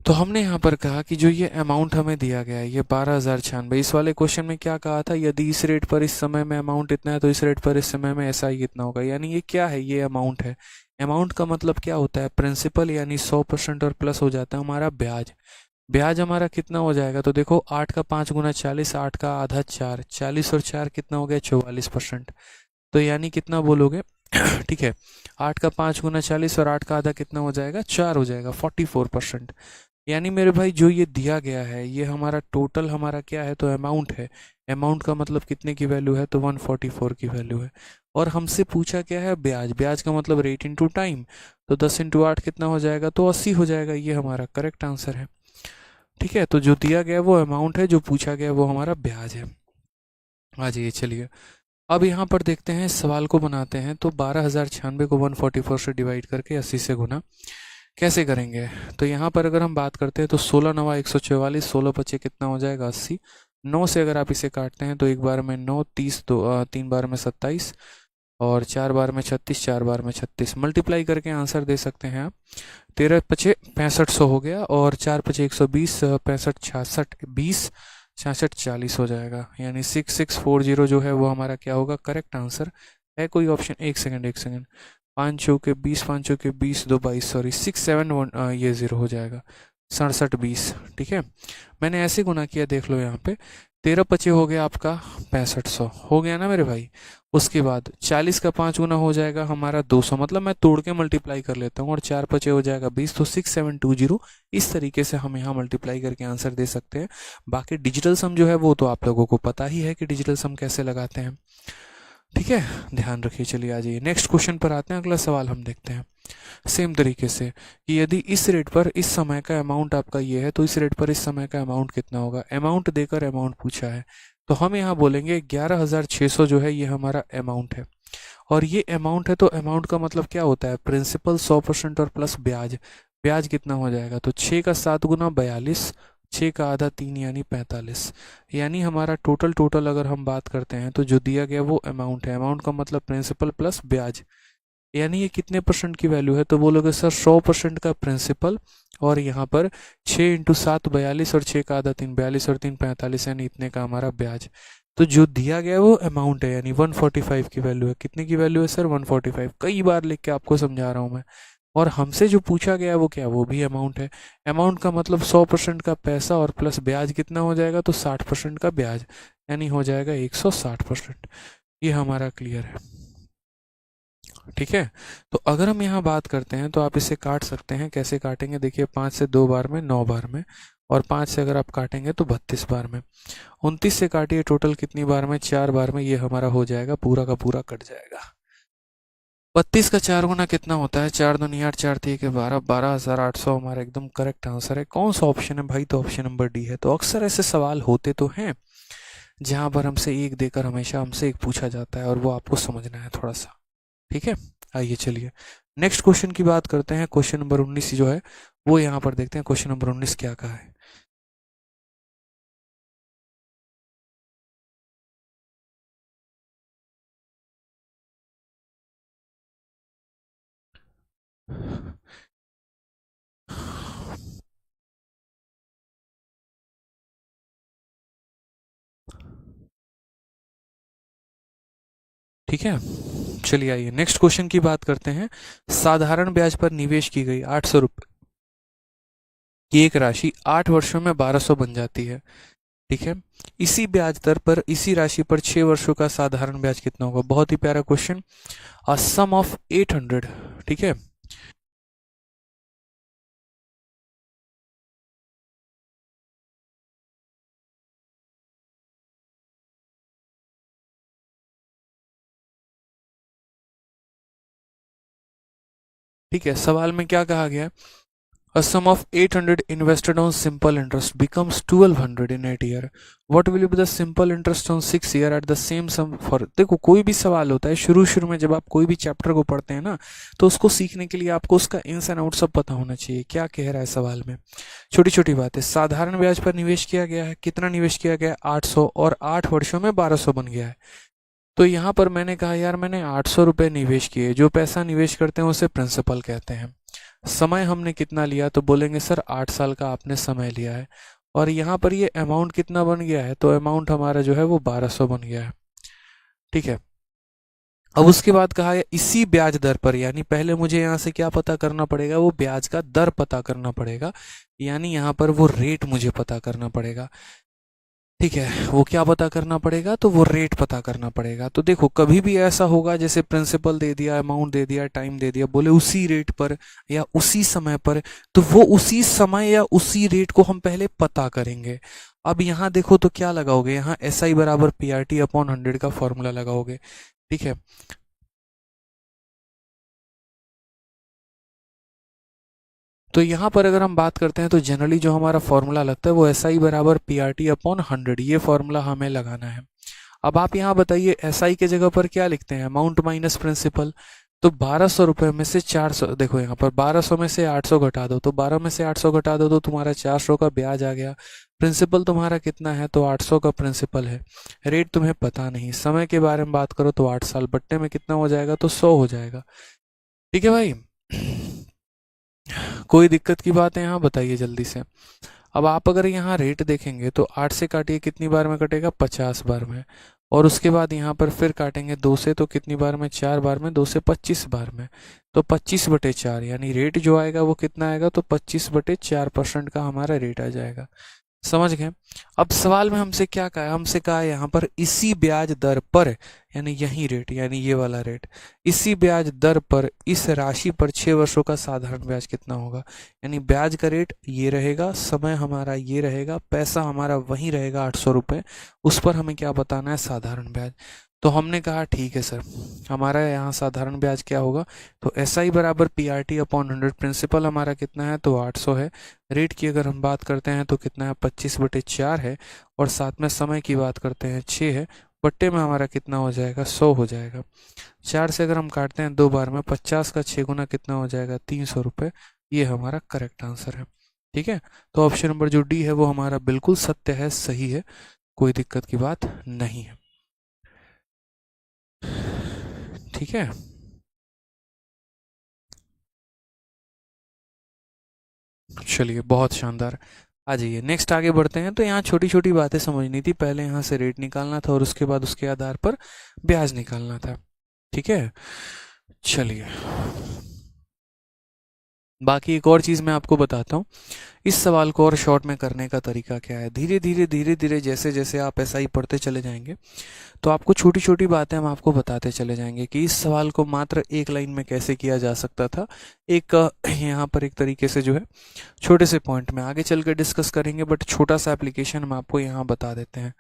तो हमने यहाँ पर कहा कि जो ये अमाउंट हमें दिया गया है, ये 12,096, इस वाले क्वेश्चन में क्या कहा था, यदि इस रेट पर इस समय में अमाउंट इतना है तो इस रेट पर इस समय में ऐसा ही इतना होगा। यानी ये क्या है, ये अमाउंट है। अमाउंट का मतलब क्या होता है, प्रिंसिपल, यानी 100% और प्लस हो जाता है हमारा ब्याज। ब्याज हमारा कितना हो जाएगा, तो देखो 8 का 5 गुना 40, 8 का आधा 4, 40 और 4 कितना हो गया, 44%। तो यानी कितना बोलोगे, ठीक है, 8 का 5 गुना 40 और 8 का आधा कितना हो जाएगा, 4 हो जाएगा, 44%। यानी मेरे भाई जो ये दिया गया है, ये हमारा टोटल हमारा क्या है, तो अमाउंट है। अमाउंट का मतलब कितने की वैल्यू है, तो 144 की वैल्यू है। और हमसे पूछा क्या है, ब्याज। ब्याज का मतलब रेट इंटू टाइम, तो 10 इंटू 8 कितना हो जाएगा, तो 80 हो जाएगा। ये हमारा करेक्ट आंसर है। ठीक है, तो जो दिया गया वो अमाउंट है, जो पूछा गया वो हमारा ब्याज है। आ जाइए, चलिए अब यहाँ पर देखते हैं, इस सवाल को बनाते हैं। तो 12,096 को 144 से डिवाइड करके 80 से गुना कैसे करेंगे। तो यहाँ पर अगर हम बात करते हैं तो 16 नवा 144, 16 पचे कितना हो जाएगा, 80। 9 से अगर आप इसे काटते हैं तो एक बार में 9, 30, 3 बार में 27, और 4 बार में 36, 4 बार में 36, मल्टीप्लाई करके आंसर दे सकते हैं आप। 13 पचे 6500 हो गया, और 4 पचे 120, 65, 66, 20, 66, 40 हो जाएगा। यानी 6640 जो है वो हमारा क्या होगा, करेक्ट आंसर है। कोई ऑप्शन, एक सेकंड एक सेकंड, 5 चौके 20, 5 चौके 20, 2 22, सॉरी 671, ये 0 हो जाएगा, 67 20। ठीक है, मैंने ऐसे गुना किया, देख लो यहाँ पे 13 पचे हो गया आपका 6500, हो गया ना मेरे भाई। उसके बाद 40 का 5 गुना हो जाएगा हमारा 200, मतलब मैं तोड़ के मल्टीप्लाई कर लेता हूँ, और 4 पचे हो जाएगा 20, तो 6720। इस तरीके से हम यहाँ मल्टीप्लाई करके आंसर दे सकते हैं। बाकी डिजिटल सम जो है वो तो आप लोगों को पता ही है कि डिजिटल सम कैसे लगाते हैं। ठीक है, ध्यान रखिए। चलिए आ जाइए नेक्स्ट क्वेश्चन पर आते हैं। अगला सवाल हम देखते हैं सेम तरीके से कि यदि इस रेट पर इस समय का अमाउंट आपका ये है, तो इस रेट पर इस समय का अमाउंट कितना होगा। अमाउंट देकर अमाउंट पूछा है, तो हम यहाँ बोलेंगे 11,600 जो है ये हमारा अमाउंट है। और ये अमाउंट है, तो अमाउंट का मतलब क्या होता है, प्रिंसिपल 100% और प्लस ब्याज। ब्याज कितना हो जाएगा, तो 6 का 7 गुना 42, 6 का आधा 3 यानी 45। यानी हमारा टोटल अगर हम बात करते हैं तो जो दिया गया वो अमाउंट है। अमाउंट का मतलब प्रिंसिपल प्लस ब्याज, यानी ये कितने परसेंट की वैल्यू है, तो बोलोगे सर 100% का प्रिंसिपल, और यहाँ पर 6 इंटू 7 42, और 6 का आधा 3 42, और 3 45, यानी इतने का हमारा ब्याज। तो जो दिया गया है वो अमाउंट है, यानी 145 की वैल्यू है। कितने की वैल्यू है सर, 145। कई बार लिख के आपको समझा रहा हूँ मैं। और हमसे जो पूछा गया है वो क्या, वो भी अमाउंट है। अमाउंट का मतलब 100% का पैसा, और प्लस ब्याज कितना हो जाएगा, तो 60% का ब्याज, यानी हो जाएगा 160%। ये हमारा क्लियर है। ठीक है, तो अगर हम यहाँ बात करते हैं तो आप इसे काट सकते हैं। कैसे काटेंगे, देखिए 5 से 2 बार में 9 बार में, और 5 से अगर आप काटेंगे तो 32 बार में। 29 से काटिए टोटल कितनी बार में, 4 बार में। ये हमारा हो जाएगा, पूरा का पूरा कट जाएगा। 32 का 4 गुना कितना होता है, 4 दूनी 8, 4 3 के 12, 12,800 हमारा एकदम करेक्ट आंसर है। कौन सा ऑप्शन है भाई, तो ऑप्शन नंबर डी है। तो अक्सर ऐसे सवाल होते तो हैं जहां पर हमसे एक देकर हमेशा हमसे एक पूछा जाता है, और वो आपको समझना है थोड़ा सा। ठीक है, आइए चलिए नेक्स्ट क्वेश्चन की बात करते हैं। क्वेश्चन नंबर 19 जो है वो यहाँ पर देखते हैं। क्वेश्चन नंबर 19 क्या कहा है। ठीक है, चलिए आइए नेक्स्ट क्वेश्चन की बात करते हैं। साधारण ब्याज पर निवेश की गई 800 रुपये की एक राशि 8 वर्षों में 1200 बन जाती है। ठीक है, इसी ब्याज दर पर इसी राशि पर 6 वर्षों का साधारण ब्याज कितना होगा। बहुत ही प्यारा क्वेश्चन। A some of 800। ठीक है, ठीक है, सवाल में क्या कहा गया है, a sum of 800 invested on simple interest becomes 1200 in 8 year. What will be the simple interest on 6 year at the same sum for। देखो कोई भी सवाल होता है शुरू शुरू में, जब आप कोई भी चैप्टर को पढ़ते हैं ना, तो उसको सीखने के लिए आपको उसका इन्स एंड आउट सब पता होना चाहिए। क्या कह रहा है सवाल में, छोटी छोटी बात है। साधारण ब्याज पर निवेश किया गया है, कितना निवेश किया गया है, 800, और 8 वर्षों में 1200 बन गया है। तो यहाँ पर मैंने कहा यार मैंने 800 रुपये निवेश किए। जो पैसा निवेश करते हैं उसे प्रिंसिपल कहते हैं। समय हमने कितना लिया, तो बोलेंगे सर 8 साल का आपने समय लिया है। और यहाँ पर ये अमाउंट कितना बन गया है, तो अमाउंट हमारा जो है वो 1200 बन गया है। ठीक है, अब उसके बाद कहा है इसी ब्याज दर पर, यानी पहले मुझे यहाँ से क्या पता करना पड़ेगा, वो ब्याज का दर पता करना पड़ेगा, यानी यहाँ पर वो रेट मुझे पता करना पड़ेगा। ठीक है, वो क्या पता करना पड़ेगा, तो वो रेट पता करना पड़ेगा। तो देखो कभी भी ऐसा होगा जैसे प्रिंसिपल दे दिया, अमाउंट दे दिया, टाइम दे दिया, बोले उसी रेट पर या उसी समय पर, तो वो उसी समय या उसी रेट को हम पहले पता करेंगे। अब यहाँ देखो तो क्या लगाओगे, यहाँ एस आई बराबर पी आर टी अपॉन 100 का फॉर्मूला लगाओगे। ठीक है, तो यहाँ पर अगर हम बात करते हैं तो जनरली जो हमारा फॉर्मूला लगता है वो एस आई बराबर पी आर टी अपॉन 100, ये फॉर्मूला हमें लगाना है। अब आप यहाँ बताइए एस आई के जगह पर क्या लिखते हैं, अमाउंट माइनस प्रिंसिपल। तो 1200 रुपये में से 400, देखो यहाँ पर 1200 में से 800 घटा दो, तो 12 में से 800 घटा दो तो तुम्हारा 400 का ब्याज आ गया। प्रिंसिपल तुम्हारा कितना है, तो 800 का प्रिंसिपल है। रेट तुम्हें पता नहीं। समय के बारे में बात करो तो 8 साल, बट्टे में कितना हो जाएगा, तो 100 हो जाएगा। ठीक है भाई, कोई दिक्कत की बात है यहाँ, बताइए जल्दी से। अब आप अगर यहाँ रेट देखेंगे तो 8 से काटिए कितनी बार में कटेगा, 50 बार में। और उसके बाद यहाँ पर फिर काटेंगे 2 से, तो कितनी बार में, 4 बार में। 2 से 25 बार में, तो 25/4, यानी रेट जो आएगा वो कितना आएगा, तो 25/4% का हमारा रेट आ जाएगा। समझ गए। अब सवाल में हमसे क्या कहा है, हमसे कहा है यहाँ पर इसी ब्याज दर पर, यानी यही रेट, यानी ये वाला रेट, इसी ब्याज दर पर इस राशि पर 6 वर्षों का साधारण ब्याज कितना होगा। यानी ब्याज का रेट ये रहेगा, समय हमारा ये रहेगा, पैसा हमारा वही रहेगा 800 रुपये, उस पर हमें क्या बताना है, साधारण ब्याज। तो हमने कहा ठीक है सर, हमारा यहाँ साधारण ब्याज क्या होगा, तो एस आई बराबर P R T upon 100, principal हमारा कितना है, तो 800 है। रेट की अगर हम बात करते हैं तो कितना है, 25/4 है, और साथ में समय की बात करते हैं 6 है, बट्टे में हमारा कितना हो जाएगा, 100 हो जाएगा। 4 से अगर हम काटते हैं 2 बार में, 50 का 6 गुना कितना हो जाएगा, 300 रुपये। ये हमारा करेक्ट आंसर है। ठीक है, तो ऑप्शन नंबर जो डी है वो हमारा बिल्कुल सत्य है, सही है, कोई दिक्कत की बात नहीं है। ठीक है, चलिए बहुत शानदार। आ जाइए नेक्स्ट आगे बढ़ते हैं। तो यहाँ छोटी छोटी बातें समझनी थी, पहले यहाँ से रेट निकालना था और उसके बाद उसके आधार पर ब्याज निकालना था। ठीक है, चलिए बाकी एक और चीज़ मैं आपको बताता हूँ। इस सवाल को और शॉर्ट में करने का तरीका क्या है, धीरे धीरे जैसे जैसे आप एसआई पढ़ते चले जाएंगे तो आपको छोटी छोटी बातें हम आपको बताते चले जाएंगे कि इस सवाल को मात्र एक लाइन में कैसे किया जा सकता था। एक यहाँ पर एक तरीके से जो है छोटे से पॉइंट में आगे चल कर डिस्कस करेंगे, बट छोटा सा एप्लीकेशन हम आपको यहाँ बता देते हैं।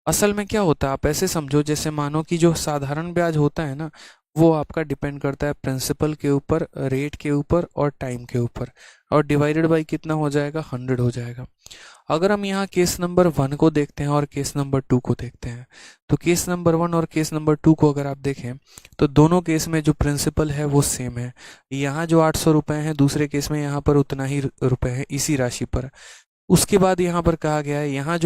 असल में क्या होता है, आप ऐसे समझो जैसे मानो कि जो साधारण ब्याज होता है ना, वो आपका डिपेंड करता है प्रिंसिपल के ऊपर, रेट के ऊपर और टाइम के ऊपर, और डिवाइडेड बाई कितना हो जाएगा, 100 हो जाएगा। अगर हम यहाँ केस नंबर 1 को देखते हैं और केस नंबर 2 को देखते हैं, तो केस नंबर 1 और केस नंबर 2 को अगर आप देखें तो दोनों केस में जो प्रिंसिपल है वो सेम है। यहाँ जो 800 रुपये हैं, दूसरे केस में यहाँ पर उतना ही रुपए है इसी राशि पर। उसके बाद यहाँ पर कहा गया है, यहाँ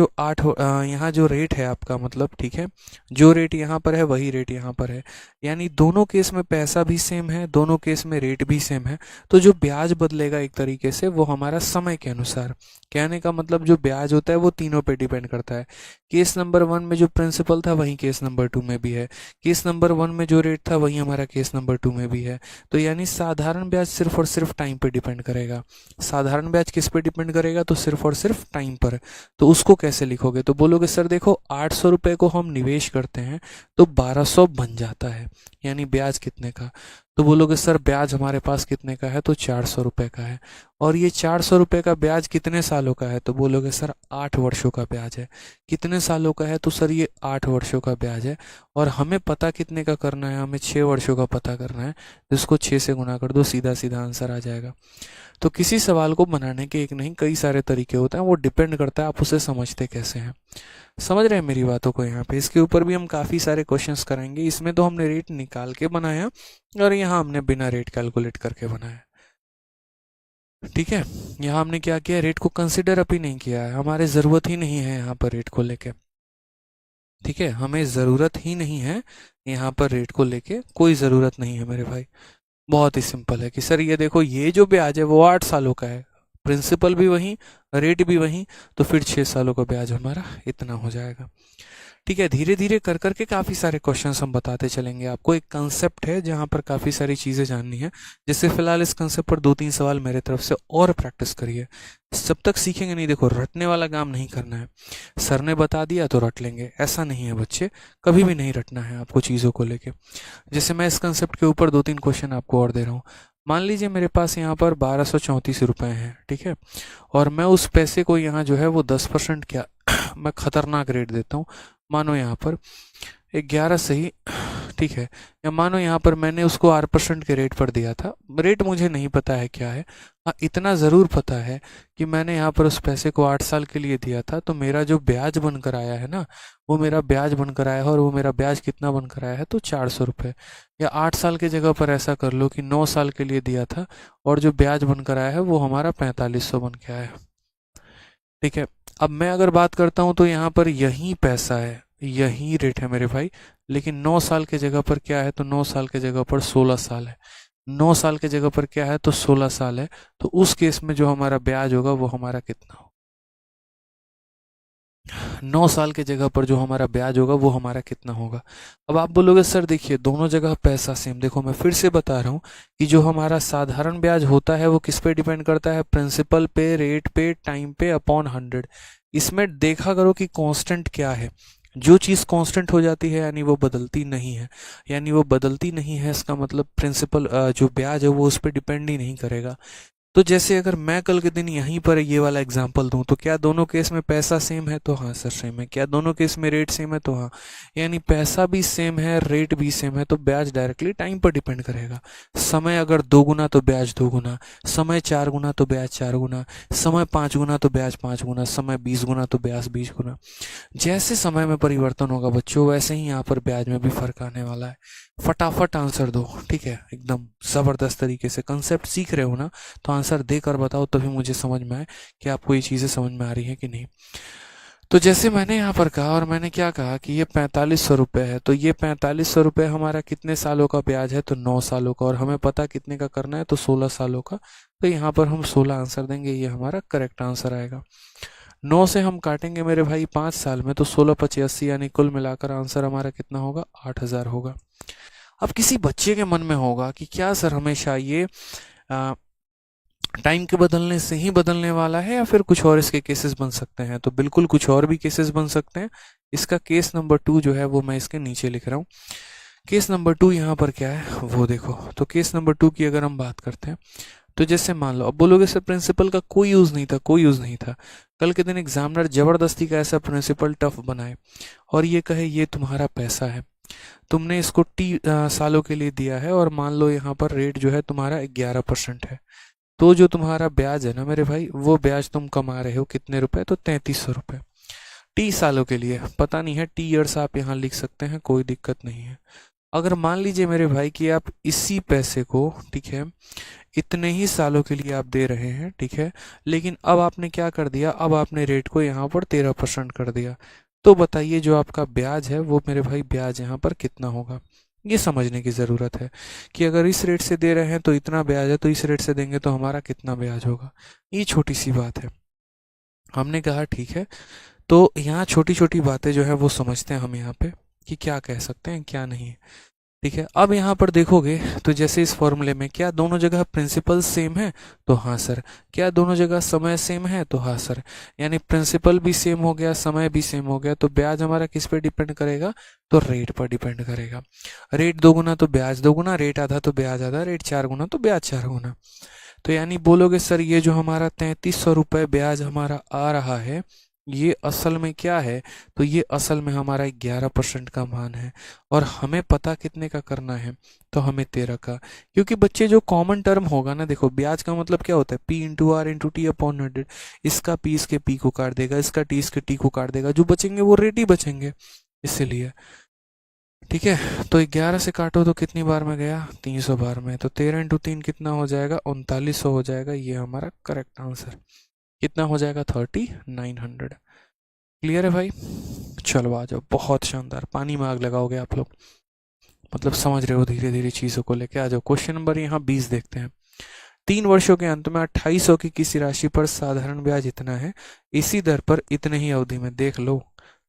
जो रेट है आपका, मतलब ठीक है, जो रेट यहाँ पर है वही रेट यहाँ पर है, यानी दोनों केस में पैसा भी सेम है, दोनों केस में रेट भी सेम है। तो जो ब्याज बदलेगा एक तरीके से वो हमारा समय के अनुसार, कहने का मतलब जो ब्याज होता है वो तीनों पे डिपेंड करता है। केस नंबर 1 में जो प्रिंसिपल था वही केस नंबर 2 में भी है, केस नंबर 1 में जो रेट था वही हमारा केस नंबर 2 में भी है। तो यानी साधारण ब्याज सिर्फ और सिर्फ टाइम पे डिपेंड करेगा। साधारण ब्याज किस पे डिपेंड करेगा, तो सिर्फ और सिर्फ टाइम पर। तो उसको कैसे लिखोगे, तो बोलोगे सर देखो 800 रुपये को हम निवेश करते हैं तो 1200 बन जाता है, यानी ब्याज कितने का, तो बोलोगे सर ब्याज हमारे पास कितने का है, तो 400 रुपये का है। और ये 400 रुपये का ब्याज कितने सालों का है, तो बोलोगे सर 8 वर्षों का ब्याज है। कितने सालों का है, तो सर ये 8 वर्षों का ब्याज है। और हमें पता कितने का करना है, हमें 6 वर्षों का पता करना है, जिसको 6 से गुना कर दो, सीधा सीधा आंसर आ जाएगा। तो किसी सवाल को बनाने के एक नहीं कई सारे तरीके होते हैं, वो डिपेंड करता है आप उसे समझते कैसे हैं। समझ रहे हैं मेरी बातों को, यहाँ पे इसके ऊपर भी हम काफ़ी सारे क्वेश्चंस करेंगे। इसमें तो हमने रेट निकाल के बनाया और यहाँ हमने बिना रेट कैलकुलेट करके बनाया। ठीक है, यहाँ हमने क्या किया, रेट को कंसिडर अभी नहीं किया है, हमारे ज़रूरत ही नहीं है यहाँ पर रेट को लेके। ठीक है, हमें ज़रूरत ही नहीं है यहाँ पर रेट को लेके, कोई ज़रूरत नहीं है मेरे भाई। बहुत ही सिंपल है कि सर ये देखो ये जो ब्याज है वो 8 सालों का है, प्रिंसिपल भी वही, रेट भी वही, तो फिर 6 सालों का ब्याज हमारा इतना हो जाएगा। ठीक है, धीरे धीरे कर करके काफ़ी सारे क्वेश्चंस हम बताते चलेंगे आपको। एक कंसेप्ट है जहाँ पर काफ़ी सारी चीज़ें जाननी है, जिससे फिलहाल इस कंसेप्ट पर 2-3 सवाल मेरे तरफ से और प्रैक्टिस करिए। जब तक सीखेंगे नहीं, देखो रटने वाला काम नहीं करना है, सर ने बता दिया तो रट लेंगे, ऐसा नहीं है बच्चे, कभी भी नहीं रटना है आपको चीज़ों को लेके। जैसे मैं इस कंसेप्ट के ऊपर 2-3 क्वेश्चन आपको और दे रहा हूँ। मान लीजिए मेरे पास यहाँ पर 1234 रुपये हैं, ठीक है, और मैं उस पैसे को यहाँ जो है वो 10% क्या मैं खतरनाक रेट देता हूँ, मानो यहाँ पर 11 सही, ठीक है, या मानो यहाँ पर मैंने उसको 8% के रेट पर दिया था, रेट मुझे नहीं पता है क्या है, हाँ इतना ज़रूर पता है कि मैंने यहाँ पर उस पैसे को 8 साल के लिए दिया था, तो मेरा जो ब्याज बनकर आया है ना, वो मेरा ब्याज बनकर आया है, और वो मेरा ब्याज कितना बनकर आया है, तो 400 रुपये। या 8 साल की जगह पर ऐसा कर लो कि 9 साल के लिए दिया था और जो ब्याज बनकर आया है वो हमारा 4500 बन के आया है। ठीक है, अब मैं अगर बात करता हूँ तो यहाँ पर यही पैसा है, यही रेट है मेरे भाई, लेकिन 9 साल के जगह पर क्या है, तो 9 साल के जगह पर 16 साल है, 9 साल के जगह पर क्या है, तो 16 साल है। तो उस केस में जो हमारा ब्याज होगा वो हमारा कितना होगा, 9 साल के जगह पर जो हमारा ब्याज होगा वो हमारा कितना होगा। अब आप बोलोगे सर देखिए दोनों जगह पैसा सेम, देखो मैं फिर से बता रहा हूँ कि जो हमारा साधारण ब्याज होता है वो किस पे डिपेंड करता है, प्रिंसिपल पे, रेट पे, टाइम पे अपॉन 100। इसमें देखा करो कि कांस्टेंट क्या है। जो चीज़ कांस्टेंट हो जाती है यानी वो बदलती नहीं है, यानी वो बदलती नहीं है, इसका मतलब प्रिंसिपल जो ब्याज है वो उस पर डिपेंड ही नहीं करेगा। तो जैसे अगर मैं कल के दिन यहीं पर ये वाला एग्जांपल दूं तो क्या दोनों केस में पैसा सेम है? तो हाँ सर सेम है। क्या दोनों केस में रेट सेम है? तो हाँ। यानी पैसा भी सेम है, रेट भी सेम है, तो ब्याज डायरेक्टली टाइम पर डिपेंड करेगा। समय अगर 2 गुना तो ब्याज 2 गुना, समय 4 गुना तो ब्याज 4 गुना, समय 5 गुना तो ब्याज 5 गुना, समय 20 गुना तो ब्याज 20 गुना। जैसे समय में परिवर्तन होगा बच्चों, वैसे ही यहाँ पर ब्याज में भी फर्क आने वाला है। फटाफट आंसर दो, ठीक है, एकदम जबरदस्त तरीके से। कंसेप्ट सीख रहे हो ना, तो आंसर देकर बताओ, तभी मुझे समझ में आए कि आपको ये चीज़ें समझ में आ रही हैं कि नहीं। तो जैसे मैंने यहाँ पर कहा, और मैंने क्या कहा कि ये 4500 रुपये है, तो ये 4500 रुपये हमारा कितने सालों का ब्याज है? तो 9 सालों का। और हमें पता कितने का करना है? तो 16 सालों का। तो यहाँ पर हम 16 आंसर देंगे, ये हमारा करेक्ट आंसर आएगा। 9 से हम काटेंगे मेरे भाई 5 साल में, तो 16 × 85 यानी कुल मिलाकर आंसर हमारा कितना होगा? 8000 होगा। अब किसी बच्चे के मन में होगा कि क्या सर हमेशा ये टाइम के बदलने से ही बदलने वाला है या फिर कुछ और इसके केसेस बन सकते हैं? तो बिल्कुल कुछ और भी केसेस बन सकते हैं। इसका केस नंबर 2 जो है वो मैं इसके नीचे लिख रहा हूँ। केस नंबर 2 यहाँ पर क्या है वो देखो। तो केस नंबर 2 की अगर हम बात करते हैं, तो जैसे मान लो, अब बोलोगे सर प्रिंसिपल का कोई यूज़ नहीं था, कोई यूज़ नहीं था। कल के दिन एग्जामिनर जबरदस्ती का ऐसा प्रिंसिपल टफ बनाए और ये कहे ये तुम्हारा पैसा है, तुमने इसको सालों के लिए दिया है, और मान लो यहाँ पर रेट जो है तुम्हारा 11% है, तो जो तुम्हारा ब्याज है ना मेरे भाई, वो ब्याज तुम कमा रहे हो कितने रुपए? तो 3300 रुपये। 30 सालों के लिए, पता नहीं है, टी ईयर्स आप यहाँ लिख सकते हैं, कोई दिक्कत नहीं है। अगर मान लीजिए मेरे भाई कि आप इसी पैसे को, ठीक है, इतने ही सालों के लिए आप दे रहे हैं, ठीक है, लेकिन अब आपने क्या कर दिया? अब आपने रेट को यहाँ पर 13% कर दिया, तो बताइए जो आपका ब्याज है वो मेरे भाई ब्याज यहाँ पर कितना होगा? ये समझने की ज़रूरत है कि अगर इस रेट से दे रहे हैं तो इतना ब्याज है, तो इस रेट से देंगे तो हमारा कितना ब्याज होगा। ये छोटी सी बात है। हमने कहा ठीक है, तो यहाँ छोटी छोटी बातें जो है वो समझते हैं हम यहाँ पे कि क्या कह सकते हैं क्या नहीं। ठीक है, अब यहाँ पर देखोगे तो जैसे इस फॉर्मूले में क्या दोनों जगह प्रिंसिपल सेम है? तो हाँ सर। क्या दोनों जगह समय सेम है? तो हाँ सर। यानी प्रिंसिपल भी सेम हो गया, समय भी सेम हो गया, तो ब्याज हमारा किस पे डिपेंड करेगा? तो रेट पर डिपेंड करेगा। रेट 2 गुना तो ब्याज 2 गुना, रेट आधा तो ब्याज आधा, रेट 4 गुना तो ब्याज 4 गुना। तो यानी बोलोगे सर ये जो हमारा 3300 रुपये ब्याज हमारा आ रहा है, ये असल में क्या है? तो ये असल में हमारा 11% का मान है, और हमें पता कितने का करना है? तो हमें 13 का। क्योंकि बच्चे जो कॉमन टर्म होगा ना, देखो ब्याज का मतलब क्या होता है? P into R into T upon 100। इसका पी इसके पी को काट देगा, इसका टी इसके टी को काट देगा, जो बचेंगे वो रेट ही बचेंगे, इसीलिए। ठीक है, तो 11 से काटो तो कितनी बार में गया? 300 बार में। तो 13 × 3 कितना हो जाएगा? 3900 हो जाएगा। ये हमारा करेक्ट आंसर कितना हो जाएगा? 3900। क्लियर है भाई? चलो आ जाओ, बहुत शानदार, पानी में आग लगाओगे आप लोग, मतलब समझ रहे हो धीरे धीरे चीज़ों को लेके। आ जाओ, क्वेश्चन नंबर यहाँ 20 देखते हैं। 3 वर्षों के अंत में 2800 की किसी राशि पर साधारण ब्याज इतना है, इसी दर पर इतने ही अवधि में। देख लो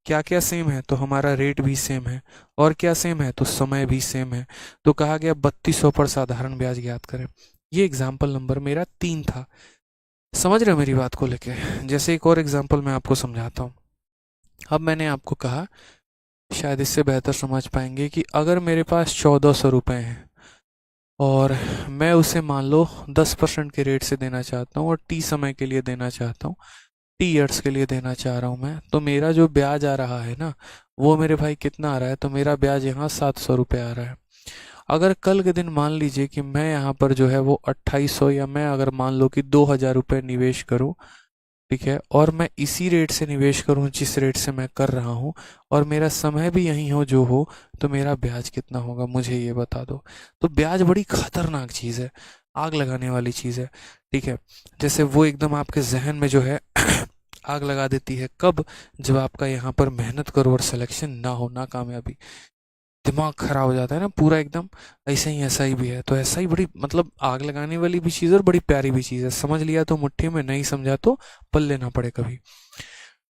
क्या क्या सेम है? तो हमारा रेट भी सेम है, और क्या सेम है? तो समय भी सेम है। तो कहा गया 3200 पर साधारण ब्याज ज्ञात करें। ये एग्जाम्पल नंबर मेरा 3 था। समझ रहे हो मेरी बात को लेके? जैसे एक और एग्जाम्पल मैं आपको समझाता हूँ। अब मैंने आपको कहा, शायद इससे बेहतर समझ पाएंगे, कि अगर मेरे पास 1400 रुपये हैं और मैं उसे मान लो 10% के रेट से देना चाहता हूँ, और टी समय के लिए देना चाहता हूँ, टी ईयर्स के लिए देना चाह रहा हूँ मैं, तो मेरा जो ब्याज आ रहा है ना, वो मेरे भाई कितना आ रहा है? तो मेरा ब्याज यहाँ 700 रुपये आ रहा है। अगर कल के दिन मान लीजिए कि मैं यहाँ पर जो है वो 2800, या मैं अगर मान लो कि 2000 रुपये निवेश करूँ, ठीक है, और मैं इसी रेट से निवेश करूं जिस रेट से मैं कर रहा हूं, और मेरा समय भी यही हो जो हो, तो मेरा ब्याज कितना होगा? मुझे ये बता दो। तो ब्याज बड़ी खतरनाक चीज़ है, आग लगाने वाली चीज़ है। ठीक है, जैसे वो एकदम आपके जहन में जो है आग लगा देती है। कब? जब आपका यहाँ पर मेहनत करो और सिलेक्शन ना हो, ना कामयाबी, दिमाग खराब हो जाता है ना पूरा एकदम। ऐसे ही ऐसा ही भी है। तो ऐसा ही बड़ी मतलब आग लगाने वाली भी चीज़ है और बड़ी प्यारी भी चीज़ है। समझ लिया तो मुट्ठी में, नहीं समझा तो पल्ले ना पड़े कभी।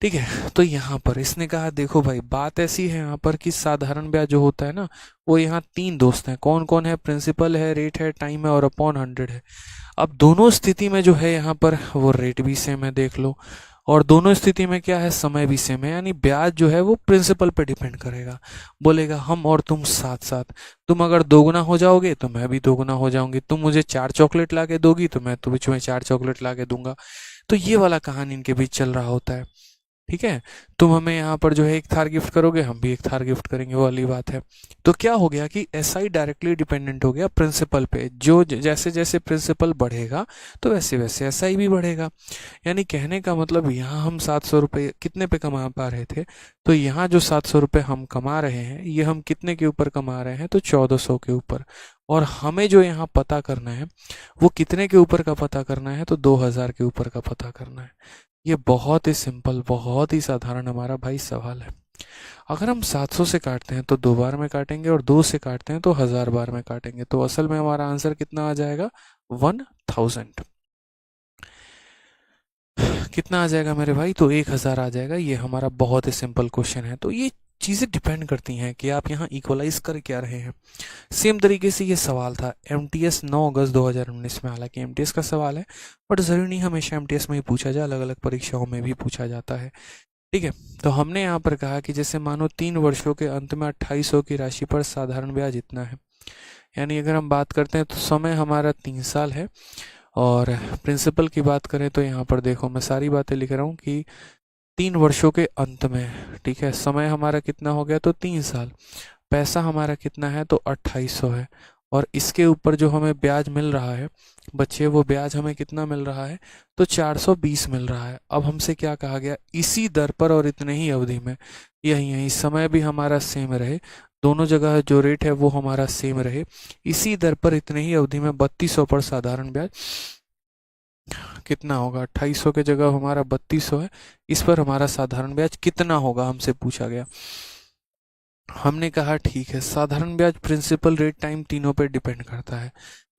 ठीक है, तो यहाँ पर इसने कहा देखो भाई, बात ऐसी है यहाँ पर कि साधारण ब्याज जो होता है ना, वो यहाँ 3 दोस्त हैं। कौन कौन है? प्रिंसिपल है, रेट है, टाइम है, और अपॉन 100 है। अब दोनों स्थिति में जो है यहाँ पर वो रेट भी सेम है, देख लो, और दोनों स्थिति में क्या है, समय भी सेम है, यानी ब्याज जो है वो प्रिंसिपल पे डिपेंड करेगा। बोलेगा हम और तुम साथ साथ, तुम अगर दोगुना हो जाओगे तो मैं भी दोगुना हो जाऊंगी, तुम मुझे 4 चॉकलेट ला के दोगी तो मैं तुम्हें 4 चॉकलेट ला के दूंगा। तो ये वाला कहानी इनके बीच चल रहा होता है। ठीक है, तुम हमें यहाँ पर जो है एक थार गिफ्ट करोगे, हम भी एक थार गिफ्ट करेंगे, वो वाली बात है। तो क्या हो गया कि एसआई डायरेक्टली डिपेंडेंट हो गया प्रिंसिपल पे, जो जैसे जैसे प्रिंसिपल बढ़ेगा तो वैसे वैसे एसआई भी बढ़ेगा। यानी कहने का मतलब यहाँ हम 700 रुपये कितने पे कमा पा रहे थे, तो यहाँ जो 700 रुपये हम कमा रहे हैं ये हम कितने के ऊपर कमा रहे हैं, तो 1400 के ऊपर। और हमें जो यहाँ पता करना है वो कितने के ऊपर का पता करना है, तो 2000 के ऊपर का पता करना है। ये बहुत ही सिंपल, बहुत ही साधारण हमारा भाई सवाल है। अगर हम 700 से काटते हैं तो 2 बार में काटेंगे, और 2 से काटते हैं तो 1000 बार में काटेंगे, तो असल में हमारा आंसर कितना आ जाएगा, 1000। कितना आ जाएगा मेरे भाई, तो 1000 आ जाएगा। ये हमारा बहुत ही सिंपल क्वेश्चन है। तो ये चीज़ें डिपेंड करती हैं कि आप यहाँ इक्वलाइज कर क्या रहे हैं। सेम तरीके से ये सवाल था एमटीएस 9 अगस्त 2019 में, हालांकि एमटीएस का सवाल है बट ज़रूरी नहीं हमेशा एमटीएस में ही पूछा जाए, अलग अलग परीक्षाओं में भी पूछा जाता है। ठीक है, तो हमने यहाँ पर कहा कि जैसे मानो 3 वर्षों के अंत में 2800 की राशि पर साधारण ब्याज इतना है। यानी अगर हम बात करते हैं तो समय हमारा 3 साल है, और प्रिंसिपल की बात करें तो यहाँ पर देखो मैं सारी बातें लिख रहा हूँ कि 3 वर्षों के अंत में, ठीक है, समय हमारा कितना हो गया, तो 3 साल। पैसा हमारा कितना है, तो 2800 है, और इसके ऊपर जो हमें ब्याज मिल रहा है बच्चे, वो ब्याज हमें कितना मिल रहा है, तो 420 मिल रहा है। अब हमसे क्या कहा गया, इसी दर पर और इतने ही अवधि में, यही यही समय भी हमारा सेम रहे, दोनों जगह जो रेट है वो हमारा सेम रहे, इसी दर पर इतने ही अवधि में 3200 पर साधारण ब्याज कितना होगा, 2800 के जगह हमारा 3200 है, इस पर हमारा साधारण ब्याज कितना होगा हमसे पूछा गया। हमने कहा ठीक है, साधारण ब्याज प्रिंसिपल रेट टाइम तीनों पे डिपेंड करता है।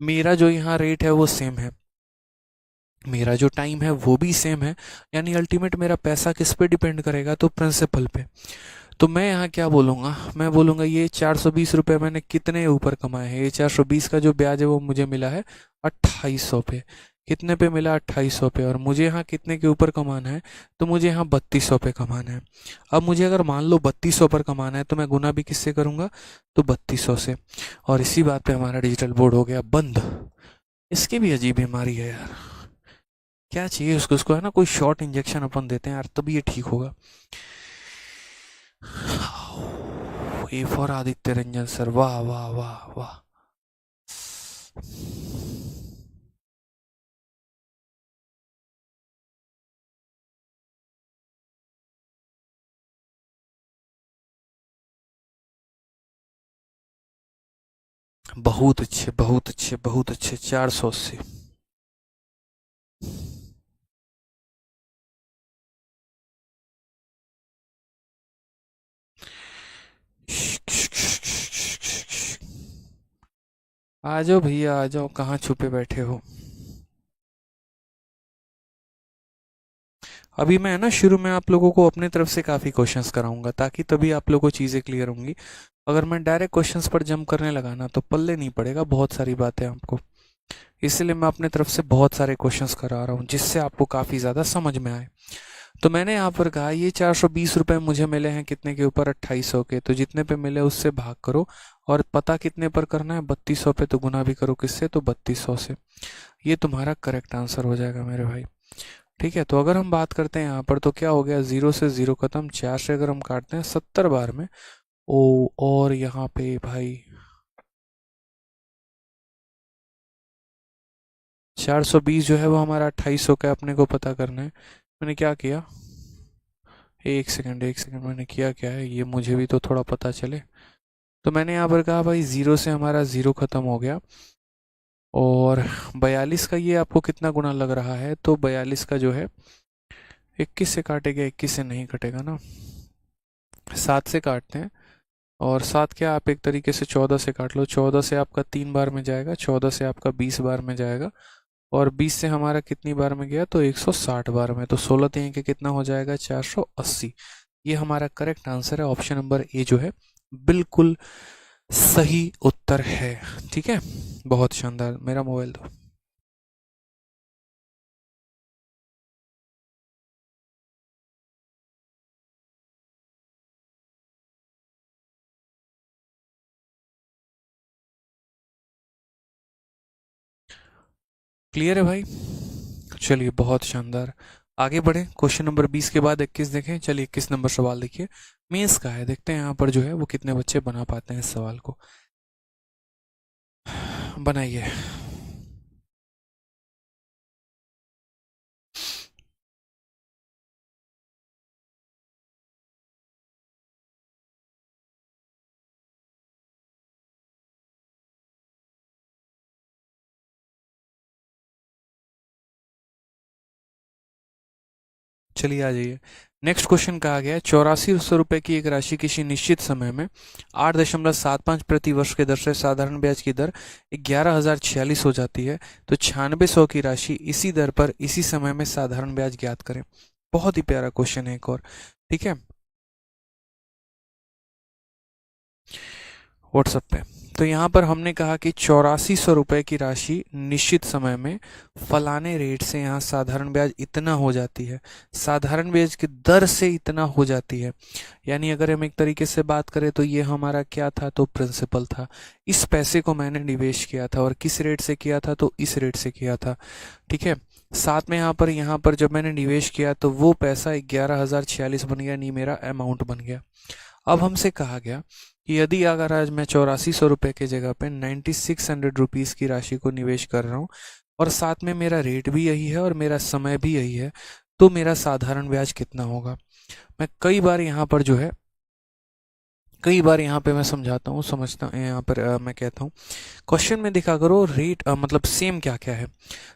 मेरा जो यहाँ रेट है वो सेम है, मेरा जो टाइम है वो भी सेम है, यानी अल्टीमेट मेरा पैसा किस पे डिपेंड करेगा, तो प्रिंसिपल पे। तो मैं यहाँ क्या बोलूँगा, मैं बोलूँगा ये 420 रुपये मैंने कितने ऊपर कमाए हैं, ये 420 का जो ब्याज है वो मुझे मिला है 2800 पे। कितने पे मिला, 2800 पे, और मुझे यहाँ कितने के ऊपर कमाना है, तो मुझे यहाँ 3200 पे कमाना है। अब मुझे अगर मान लो 3200 पर कमाना है तो मैं गुना भी किससे करूँगा, तो 3200 से। और इसी बात पे हमारा डिजिटल बोर्ड हो गया बंद। इसकी भी अजीब बीमारी है यार, क्या चाहिए उसको, उसको है ना कोई शॉर्ट इंजेक्शन अपन देते हैं यार, तभी ये ठीक होगा। A for Aditya Ranjan sir, वाह वाह वाह वाह। बहुत अच्छे बहुत अच्छे बहुत अच्छे, 480। आ जाओ भैया आ जाओ, कहाँ छुपे बैठे हो। अभी मैं ना शुरू में आप लोगों को अपने तरफ से काफ़ी क्वेश्चंस कराऊंगा, ताकि तभी आप लोगों को चीज़ें क्लियर होंगी। अगर मैं डायरेक्ट क्वेश्चंस पर जंप करने लगा ना तो पल्ले नहीं पड़ेगा बहुत सारी बातें आपको। इसलिए मैं अपने तरफ से बहुत सारे क्वेश्चंस करा रहा हूँ जिससे आपको काफ़ी ज़्यादा समझ में आए। तो मैंने यहाँ पर कहा ये 420 रुपये मुझे मिले हैं कितने के ऊपर, 2800 के, तो जितने पे मिले उससे भाग करो, और पता कितने पर करना है, 3200 पे, तो गुना भी करो किससे, तो 3200 से। ये तुम्हारा करेक्ट आंसर हो जाएगा मेरे भाई। ठीक है, तो अगर हम बात करते हैं यहाँ पर तो क्या हो गया, 0 से 0 खत्म, 4 से अगर हम काटते हैं 70 बार में, ओ, और यहाँ पे भाई 420 जो है वो हमारा 2800 का अपने को पता करना है। मैंने क्या किया, एक सेकंड एक सेकंड, मैंने किया क्या है ये मुझे भी तो थोड़ा पता चले। तो मैंने यहाँ पर कहा भाई 0 से हमारा 0 खत्म हो गया, और 42 का ये आपको कितना गुना लग रहा है, तो 42 का जो है 21 से काटेगा, 21 से नहीं कटेगा ना, 7 से काटते हैं। और 7 क्या, आप एक तरीके से 14 से काट लो, 14 से आपका 3 बार में जाएगा, 14 से आपका 20 बार में जाएगा, और 20 से हमारा कितनी बार में गया, तो 160 बार में, तो 16 तीन के कितना हो जाएगा, 480। ये हमारा करेक्ट आंसर है, ऑप्शन नंबर ए जो है बिल्कुल सही उत्तर है। ठीक है, बहुत शानदार। मेरा मोबाइल दो। क्लियर है भाई? चलिए बहुत शानदार। आगे बढ़े, क्वेश्चन नंबर 20 के बाद 21 देखें। चलिए 21 नंबर सवाल देखिए, मेंस का है। देखते हैं यहाँ पर जो है वो कितने बच्चे बना पाते हैं इस सवाल को। बनाइए। चलिए आ जाइए। नेक्स्ट क्वेश्चन कहा गया है 8400 रुपये की एक राशि किसी निश्चित समय में 8.75 प्रति वर्ष के दर से साधारण ब्याज की दर 11,046 हो जाती है, तो 9600 की राशि इसी दर पर इसी समय में साधारण ब्याज ज्ञात करें। बहुत ही प्यारा क्वेश्चन है एक और। ठीक है, व्हाट्सएप पे। तो यहाँ पर हमने कहा कि 8400 रुपये की राशि निश्चित समय में फलाने रेट से यहाँ साधारण ब्याज इतना हो जाती है, साधारण ब्याज की दर से इतना हो जाती है। यानी अगर हम एक तरीके से बात करें तो ये हमारा क्या था, तो प्रिंसिपल था। इस पैसे को मैंने निवेश किया था और किस रेट से किया था, तो इस रेट से किया था। ठीक है, साथ में यहाँ पर जब मैंने निवेश किया तो वो पैसा 11,046 बन गया, नहीं मेरा अमाउंट बन गया। अब हमसे कहा गया कि यदि अगर आज मैं 8400 रुपये की जगह पे 9600 रुपीज़ की राशि को निवेश कर रहा हूँ और साथ में मेरा रेट भी यही है और मेरा समय भी यही है, तो मेरा साधारण ब्याज कितना होगा। मैं कई बार यहाँ पे मैं समझाता हूँ, समझता यहाँ पर मैं कहता हूँ क्वेश्चन में दिखा करो रेट मतलब सेम क्या क्या है।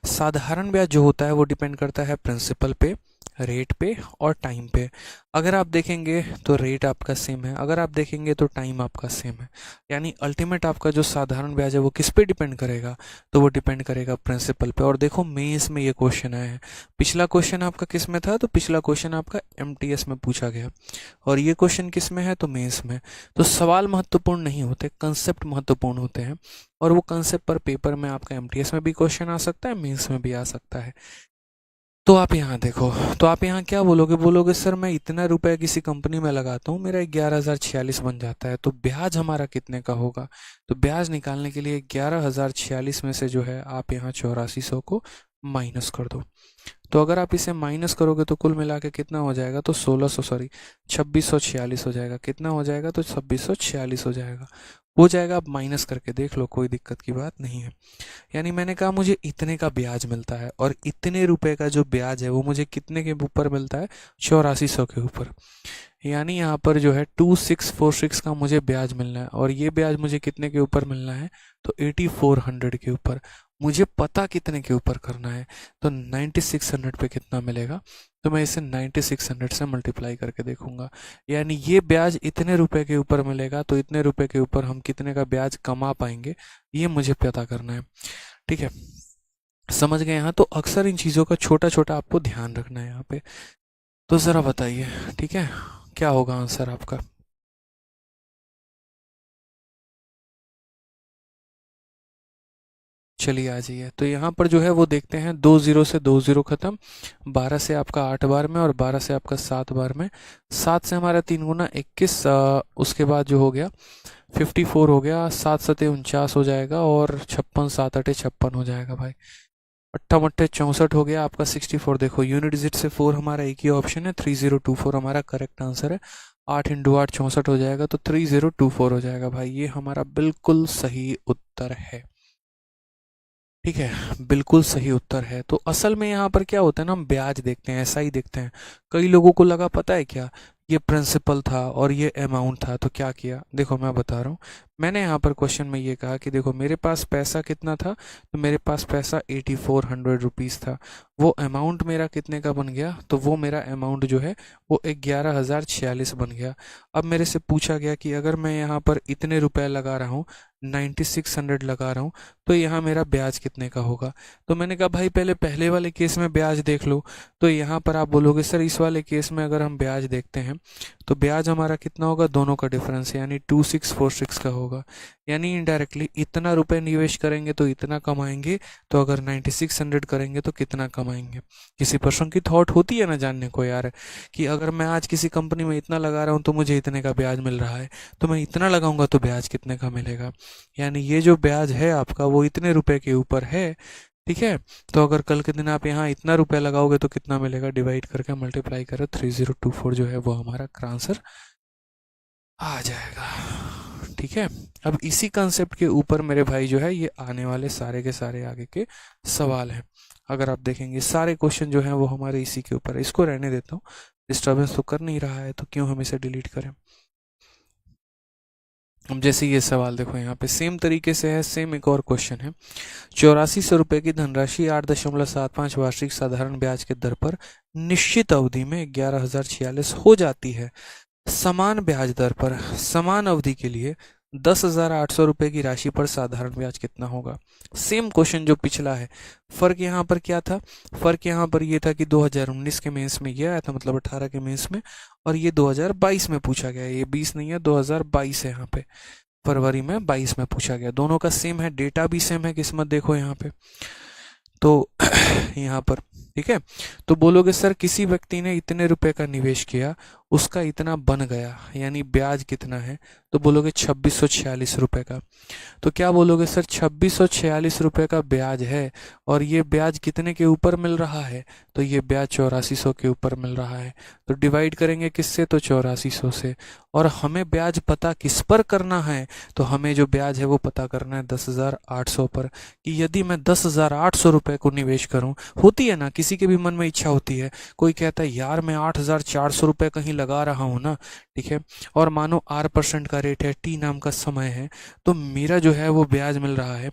साधारण ब्याज जो होता है वो डिपेंड करता है प्रिंसिपल पे, रेट पे और टाइम पे। अगर आप देखेंगे तो रेट आपका सेम है, अगर आप देखेंगे तो टाइम आपका सेम है। यानी अल्टीमेट आपका जो साधारण ब्याज है वो किस पे डिपेंड करेगा, तो वो डिपेंड करेगा प्रिंसिपल पे। और देखो मेंस में ये क्वेश्चन आया है। पिछला क्वेश्चन आपका किस में था, तो पिछला क्वेश्चन आपका एमटीएस में पूछा गया और ये क्वेश्चन किस में है, तो मेंस में। तो सवाल महत्वपूर्ण नहीं होते, कंसेप्ट महत्वपूर्ण होते हैं। और वो कंसेप्ट पर पेपर में आपका एमटीएस में भी क्वेश्चन आ सकता है, मेंस में भी आ सकता है। तो आप यहाँ देखो, तो आप यहाँ क्या बोलोगे, बोलोगे सर मैं इतना रुपए किसी कंपनी में लगाता हूँ, मेरा 11,046 बन जाता है, तो ब्याज हमारा कितने का होगा। तो ब्याज निकालने के लिए 11,046 में से जो है आप यहाँ 8400 को माइनस कर दो। तो अगर आप इसे माइनस करोगे तो कुल मिला के कितना हो जाएगा, तो 2646 हो जाएगा। कितना हो जाएगा, तो 2646 हो जाएगा। हो जाएगा, आप माइनस करके देख लो, कोई दिक्कत की बात नहीं है। यानी मैंने कहा मुझे इतने का ब्याज मिलता है और इतने रुपए का जो ब्याज है वो मुझे कितने के ऊपर मिलता है, 8400 के ऊपर। यानी यहाँ पर जो है 2646 का मुझे ब्याज मिलना है और ये ब्याज मुझे कितने के ऊपर मिलना है, तो 8400 के ऊपर। मुझे पता कितने के ऊपर करना है, तो 9600 पे कितना मिलेगा, तो मैं इसे 9600 से मल्टीप्लाई करके देखूंगा। यानी ये ब्याज इतने रुपए के ऊपर मिलेगा, तो इतने रुपए के ऊपर हम कितने का ब्याज कमा पाएंगे, ये मुझे पता करना है। ठीक है, समझ गए यहाँ। तो अक्सर इन चीज़ों का छोटा छोटा आपको ध्यान रखना है यहाँ पे। तो ज़रा बताइए, ठीक है, क्या होगा आंसर आपका। चलिए आ जाइए। तो यहाँ पर जो है वो देखते हैं, 2 जीरो से 2 जीरो खत्म, 12 से आपका 8 बार में और 12 से आपका 7 बार में। 7 से हमारा 3 गुना 21, उसके बाद जो हो गया 54 हो गया, 7 सते 49 हो जाएगा और 56 7 अटे 56 हो जाएगा भाई। 8 मट्टे 64 हो गया आपका 64। देखो यूनिट डिजिट से 4 हमारा एक ही ऑप्शन है, 3024 हमारा करेक्ट आंसर है। 8 × 8 64 हो जाएगा, तो 3024 हो जाएगा भाई। ये हमारा बिल्कुल सही उत्तर है। ठीक है, बिल्कुल सही उत्तर है। तो असल में यहाँ पर क्या होता है ना, हम ब्याज देखते हैं, ऐसा ही देखते हैं। कई लोगों को लगा पता है क्या, ये प्रिंसिपल था और ये अमाउंट था, तो क्या किया, देखो मैं बता रहा हूँ। मैंने यहाँ पर क्वेश्चन में ये कहा कि देखो मेरे पास पैसा कितना था, तो मेरे पास पैसा 8400 रुपीज़ था। वो अमाउंट मेरा कितने का बन गया, तो वो मेरा अमाउंट जो है वो 11,046 बन गया। अब मेरे से पूछा गया कि अगर मैं यहाँ पर इतने रुपए लगा रहा हूँ, 9600 लगा रहा हूँ, तो यहाँ मेरा ब्याज कितने का होगा। तो मैंने कहा भाई पहले वाले केस में ब्याज देख लो। तो यहाँ पर आप बोलोगे सर इस वाले केस में अगर हम ब्याज देखते हैं तो ब्याज हमारा कितना होगा, दोनों का डिफरेंस यानी 2646 का होगा। यानी इनडायरेक्टली इतना रुपए निवेश करेंगे तो इतना कमाएंगे, तो अगर 9600 करेंगे तो कितना कमाएंगे। किसी पर्सन की थॉट होती है ना जानने को यार, कि अगर मैं आज किसी कंपनी में इतना लगा रहा हूँ तो मुझे इतने का ब्याज मिल रहा है, तो मैं इतना लगाऊंगा तो ब्याज कितने का मिलेगा। यानी ये जो ब्याज है आपका वो इतने रुपए के ऊपर है, ठीक है। तो अगर कल के दिन आप यहाँ इतना रुपया लगाओगे तो कितना मिलेगा, डिवाइड करके मल्टीप्लाई करो, 3024 जो है वो हमारा आंसर आ जाएगा। ठीक है। अब इसी कंसेप्ट के ऊपर मेरे भाई जो है ये आने वाले सारे के सारे आगे के सवाल हैं। अगर आप देखेंगे सारे क्वेश्चन जो हैं वो हमारे इसी के ऊपर है। इसको रहने देता हूँ, डिस्टर्बेंस तो कर नहीं रहा है तो क्यों हम इसे डिलीट करें। अब जैसे ये सवाल देखो, यहाँ पे सेम तरीके से है, सेम एक और क्वेश्चन है। 8400 रुपये की धनराशि 8.75 वार्षिक साधारण ब्याज के दर पर निश्चित अवधि में 11,046 हो जाती है। समान ब्याज दर पर समान अवधि के लिए 10,800 रुपये की राशि पर साधारण ब्याज कितना होगा। सेम क्वेश्चन जो पिछला है, फर्क यहाँ पर क्या था, फर्क यहाँ पर ये था कि 2019 के मेंस में ये आया था, मतलब 18 के मेंस में, और ये 2022 में पूछा गया है। ये 20 नहीं है, 2022 है, यहाँ पे फरवरी में 22 में पूछा गया। दोनों का सेम है, डेटा भी सेम है, किस्मत देखो यहाँ पे। तो यहाँ पर ठीक है। तो बोलोगे सर किसी व्यक्ति ने इतने रुपए का निवेश किया, उसका इतना बन गया, यानी ब्याज कितना है, तो बोलोगे 2646 रुपए का। तो क्या बोलोगे सर 2646 रुपए का ब्याज है और ये ब्याज कितने के ऊपर मिल रहा है, तो ये ब्याज 8400 के ऊपर मिल रहा है। तो डिवाइड करेंगे किससे, तो 8400 से। और हमें ब्याज पता किस पर करना है, तो हमें जो ब्याज है वो पता करना है 10,800 पर। कि यदि मैं 10,800 रुपये को निवेश करूं, होती है ना किसी के भी मन में इच्छा होती है, कोई कहता है यार मैं 8,400 रुपये कहीं लगा रहा हूं ना, ठीक है, और मानो R% का रेट है, T नाम का समय है, तो मेरा जो है वो ब्याज मिल रहा है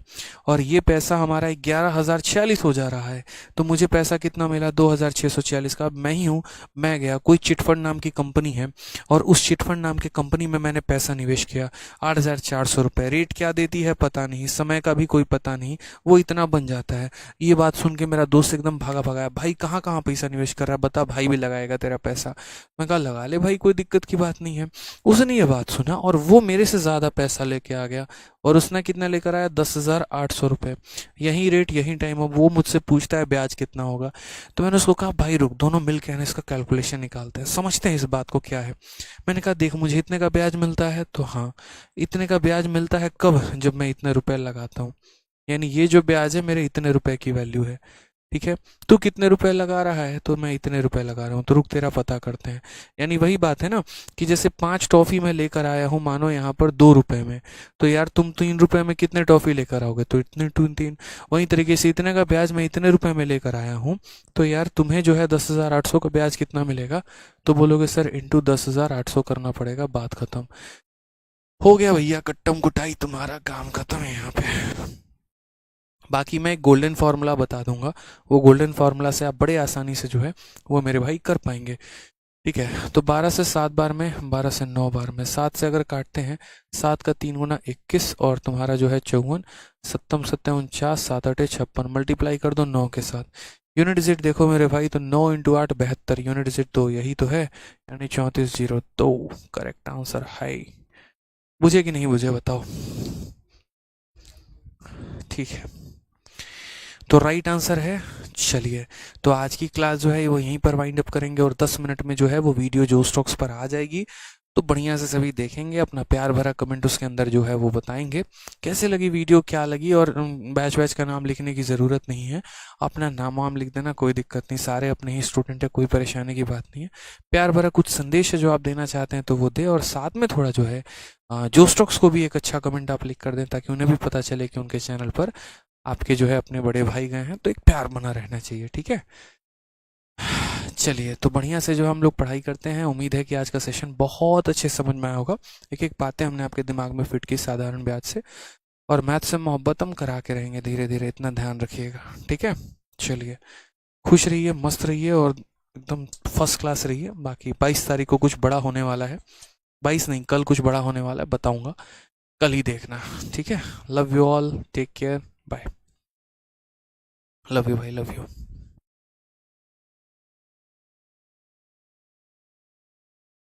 और ये पैसा हमारा 11,046 हो जा रहा है। तो मुझे पैसा कितना मिला, 2,646 का। मैं ही हूँ, मैं गया, कोई चिटफंड नाम की कंपनी है और उस चिटफंड नाम की कंपनी में मैंने पैसा निवेश किया, 8,400 रुपये। रेट क्या देती है पता नहीं, समय का भी कोई पता नहीं, वो इतना बन जाता है। ये बात सुन के मेरा दोस्त एकदम भागा भागा, भाई कहाँ कहाँ पैसा निवेश कर रहा है, बता, भाई भी लगाएगा तेरा पैसा। मैं कहा लगा ले भाई, कोई दिक्कत की बात नहीं है। उसने ये बात सुना और वो मेरे से ज़्यादा पैसा लेके आ गया और उसने कितना लेकर आया, 10,800 रुपये। यही रेट यही टाइम, अब वो मुझसे पूछता है ब्याज कितना होगा। तो मैंने उसको कहा भाई रुक, दोनों मिल के इसका कैलकुलेशन निकालते हैं, समझते हैं इस बात को क्या है। मैंने कहा देख, मुझे इतने का ब्याज मिलता है, तो हाँ इतने का ब्याज मिलता है कब, जब मैं इतने रुपए लगाता हूँ, यानी ये जो ब्याज है मेरे इतने रुपए की वैल्यू है। ठीक है, तू कितने रुपए लगा रहा है, तो मैं इतने रुपए लगा रहा हूँ, तो रुक तेरा पता करते हैं। यानी वही बात है ना कि जैसे 5 टॉफी मैं लेकर आया हूँ, मानो यहाँ पर 2 रुपए में, तो यार तुम 3 रुपए में कितने टॉफी लेकर आओगे, तो इतने 3। वही तरीके से इतने का ब्याज मैं इतने रुपए में लेकर आया हूँ, तो यार तुम्हें जो है 10,800 का ब्याज कितना मिलेगा, तो बोलोगे सर इंटू 10,800 करना पड़ेगा, बात खत्म हो गया भैया, कट्टम कुटाई, तुम्हारा काम खत्म है यहाँ पे। बाकी मैं एक गोल्डन फार्मूला बता दूंगा, वो गोल्डन फार्मूला से आप बड़े आसानी से जो है वो मेरे भाई कर पाएंगे। ठीक है, तो 12 से 7 बार में, 12 से 9 बार में, 7 से अगर काटते हैं, 7 का 3 गुना 21 और तुम्हारा जो है 54, 7 7 49, 7 8 56, मल्टीप्लाई कर दो 9 के साथ। यूनिट डिजिट देखो मेरे भाई, तो 9 इंटू 8 72, यूनिट डिजिट 2, यही तो है, यानी 3402 करेक्ट आंसर है। बुझे कि नहीं बुझे बताओ। ठीक है, तो राइट आंसर है। चलिए, तो आज की क्लास जो है वो यहीं पर वाइंड अप करेंगे और 10 मिनट में जो है वो वीडियो जो स्टॉक्स पर आ जाएगी, तो बढ़िया से सभी देखेंगे, अपना प्यार भरा कमेंट उसके अंदर जो है वो बताएंगे कैसे लगी वीडियो, क्या लगी। और बैच बैच का नाम लिखने की ज़रूरत नहीं है, अपना नाम वाम लिख देना, कोई दिक्कत नहीं, सारे अपने ही स्टूडेंट है, कोई परेशानी की बात नहीं है। प्यार भरा कुछ संदेश है जो आप देना चाहते हैं तो वो दे, और साथ में थोड़ा जो है जो स्टॉक्स को भी एक अच्छा कमेंट आप लिख कर दें, ताकि उन्हें भी पता चले कि उनके चैनल पर आपके जो है अपने बड़े भाई गए हैं, तो एक प्यार बना रहना चाहिए। ठीक है, चलिए, तो बढ़िया से जो हम लोग पढ़ाई करते हैं। उम्मीद है कि आज का सेशन बहुत अच्छे समझ में आया होगा। एक एक बातें हमने आपके दिमाग में फिट की साधारण ब्याज से, और मैथ से मोहब्बत हम करा के रहेंगे धीरे धीरे, इतना ध्यान रखिएगा। ठीक है, चलिए, खुश रहिए, मस्त रहिए और एकदम फर्स्ट क्लास रहिए। बाकी 22 तारीख को कुछ बड़ा होने वाला है, 22 नहीं, कल कुछ बड़ा होने वाला है, बताऊंगा, कल ही देखना। ठीक है, love you all, take care, bye. Love you भाई, लव यू।